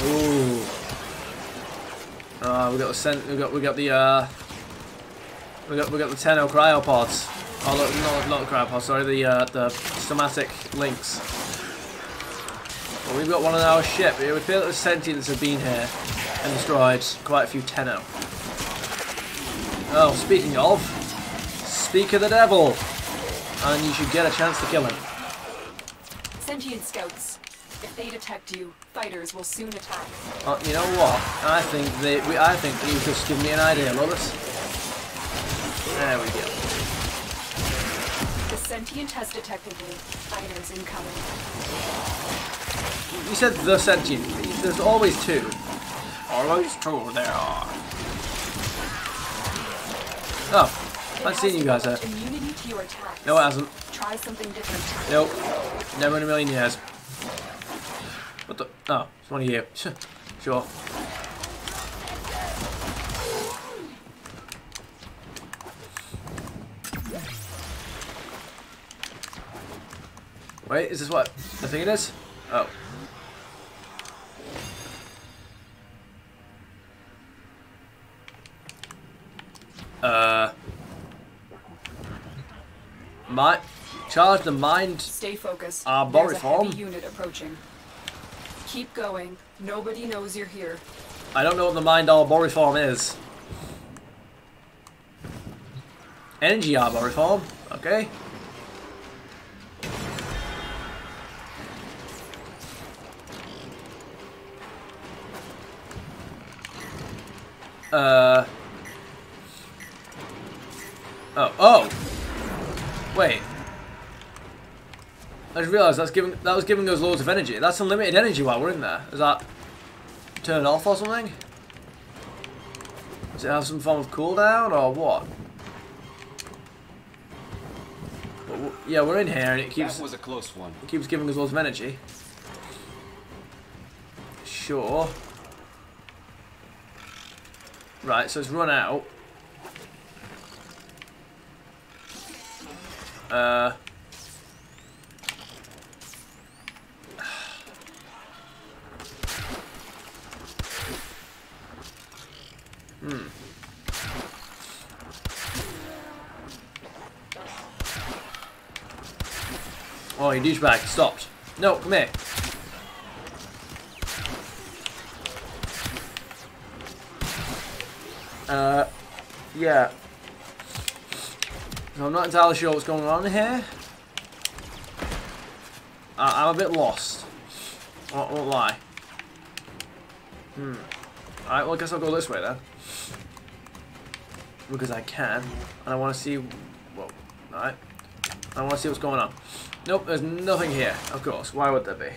Ooh. We got the Tenno cryopods. Oh, not the cryopods. Sorry, the somatic links. Well, we've got one on our ship. It would appear that the sentients have been here and destroyed quite a few Tenno. Oh, speaking of, speak of the devil, and you should get a chance to kill him. Sentient scouts. If they detect you, fighters will soon attack. You know what? I think you've just given me an idea, Lotus. There we go. The sentient has detected me. Fighters incoming. You said the sentient. There's always two. Always two there are. Oh, I've seen you guys there. Immunity to your attacks. No, it hasn't. Try something different. Nope. Never in a million years. What the? Oh, it's one of you. Sure. Wait, is this what I think it is? Oh. Charge the mind. Stay focused. Arboriform. There's a heavy unit approaching. Keep going. Nobody knows you're here. I don't know what the mind Arboriform is. Energy Arboriform. Okay. Oh. Wait. I just realised that was giving us loads of energy. That's unlimited energy while we're in there. Is that turned off or something? Does it have some form of cooldown or what? Yeah, we're in here and it keeps. That was a close one. It keeps giving us loads of energy. Sure. Right, so it's run out. Oh, you douchebag, stopped. No, come here. Yeah. So I'm not entirely sure what's going on here. I'm a bit lost. I won't lie. Alright, well I guess I'll go this way then. Because I can. And I want to see... Whoa. Alright. I want to see what's going on. Nope, there's nothing here. Of course. Why would there be?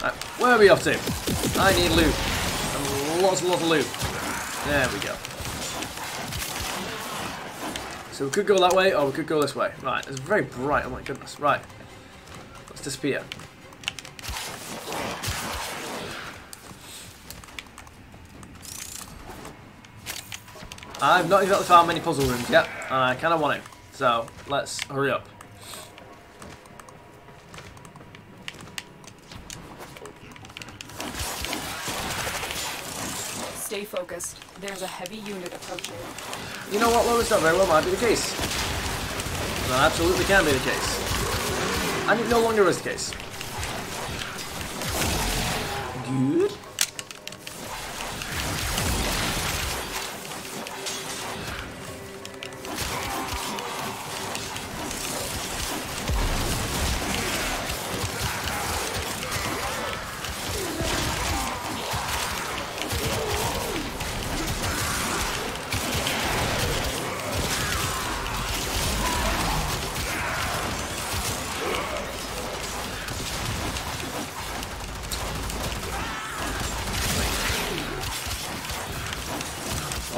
Right, where are we off to? I need loot. And lots of loot. There we go. So we could go that way, or we could go this way. Right, it's very bright. Oh my goodness. Right. Let's disappear. I've not exactly found many puzzle rooms yet, and I kind of want to. So let's hurry up. Stay focused. There's a heavy unit approaching. You know what, Lois? That very well might be the case. That absolutely can be the case. And it no longer is the case. Good.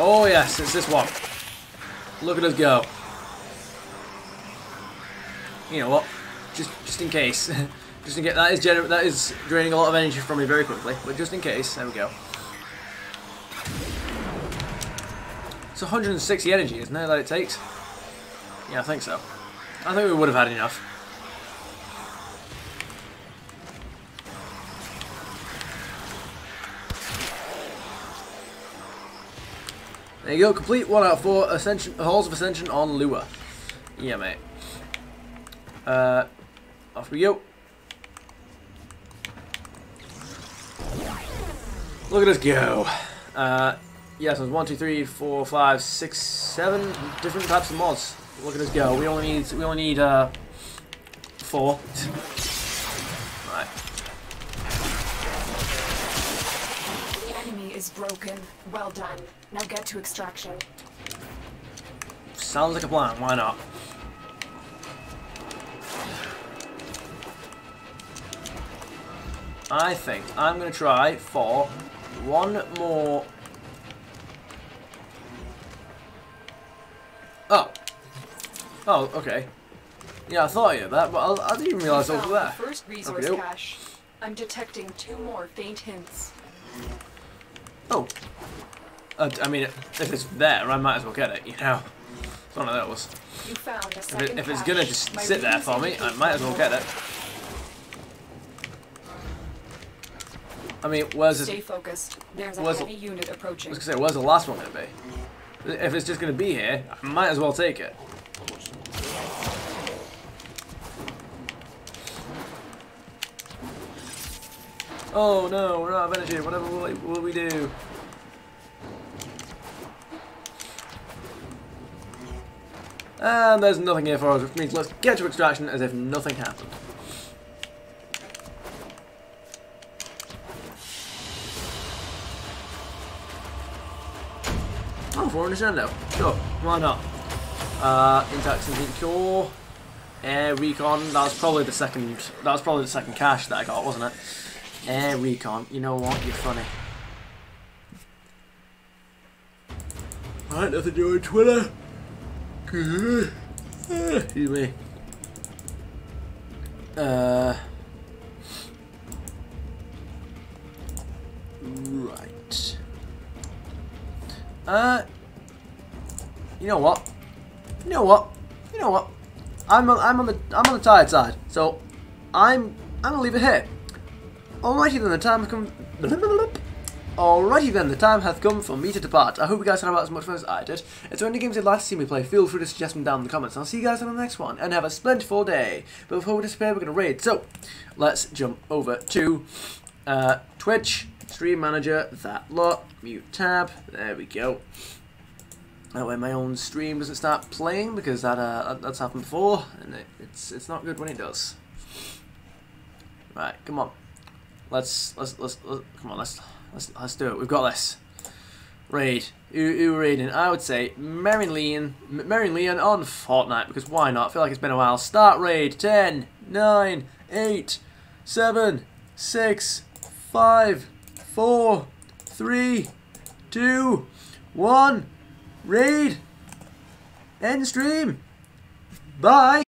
Oh yes, it's this one. Look at us go. You know what? Just in case. Just in case that is draining a lot of energy from me very quickly. But just in case, there we go. It's 160 energy, isn't it, that it takes? Yeah, I think so. I think we would have had enough. There you go, complete 1 out of 4 ascension, halls of ascension on Lua. Yeah, mate. Off we go. Look at us go. Yeah, so there's 1, 2, 3, 4, 5, 6, 7 different types of mods. Look at us go. We only need 4. Right. The enemy is broken. Well done. Now get to extraction. Sounds like a plan. Why not? I think I'm going to try for one more. Oh, okay. Yeah, I thought you had that, but I didn't even realise I was there. The first resource Okay. cache. I'm detecting 2 more faint hints. Oh. I mean, if it's there, I might as well get it, you know. It's one of those. You found a second If it's cache. gonna just My sit there readings for me, I indicate might as well get it. I mean, where's this? Stay focused. There's a where's heavy unit approaching. I was gonna say, where's the last one gonna be? If it's just gonna be here, I might as well take it. Oh no, we're out of energy. Whatever will we do? And there's nothing here for us, which means let's get to extraction as if nothing happened. Oh, 400 now. Sure, why not? Intact Sentient Core, Air Recon. That was probably the second. That was probably the second cache that I got, wasn't it? Air Recon. You know what? You're funny. Right, nothing to do on Twitter. Excuse me. Right. You know what? You know what? You know what? I'm on the tired side, so I'm gonna leave it here. Alrighty then, the time has come. Alrighty then, the time hath come for me to depart. I hope you guys had about as much fun as I did. If there are any games you'd like to see me play, feel free to suggest them down in the comments. I'll see you guys on the next one, and have a splendid day. But before we disappear, we're going to raid. So, let's jump over to Twitch, Stream Manager, that lot, mute tab, there we go. That way my own stream doesn't start playing, because that's happened before, and it's not good when it does. Right, come on. Let's come on, let's do it. We've got this. Raid. Who raiding? I would say Marion Leon on Fortnite, because why not? I feel like it's been a while. Start raid. 10, 9, 8, 7, 6, 5, 4, 3, 2, 1. Raid. End stream. Bye.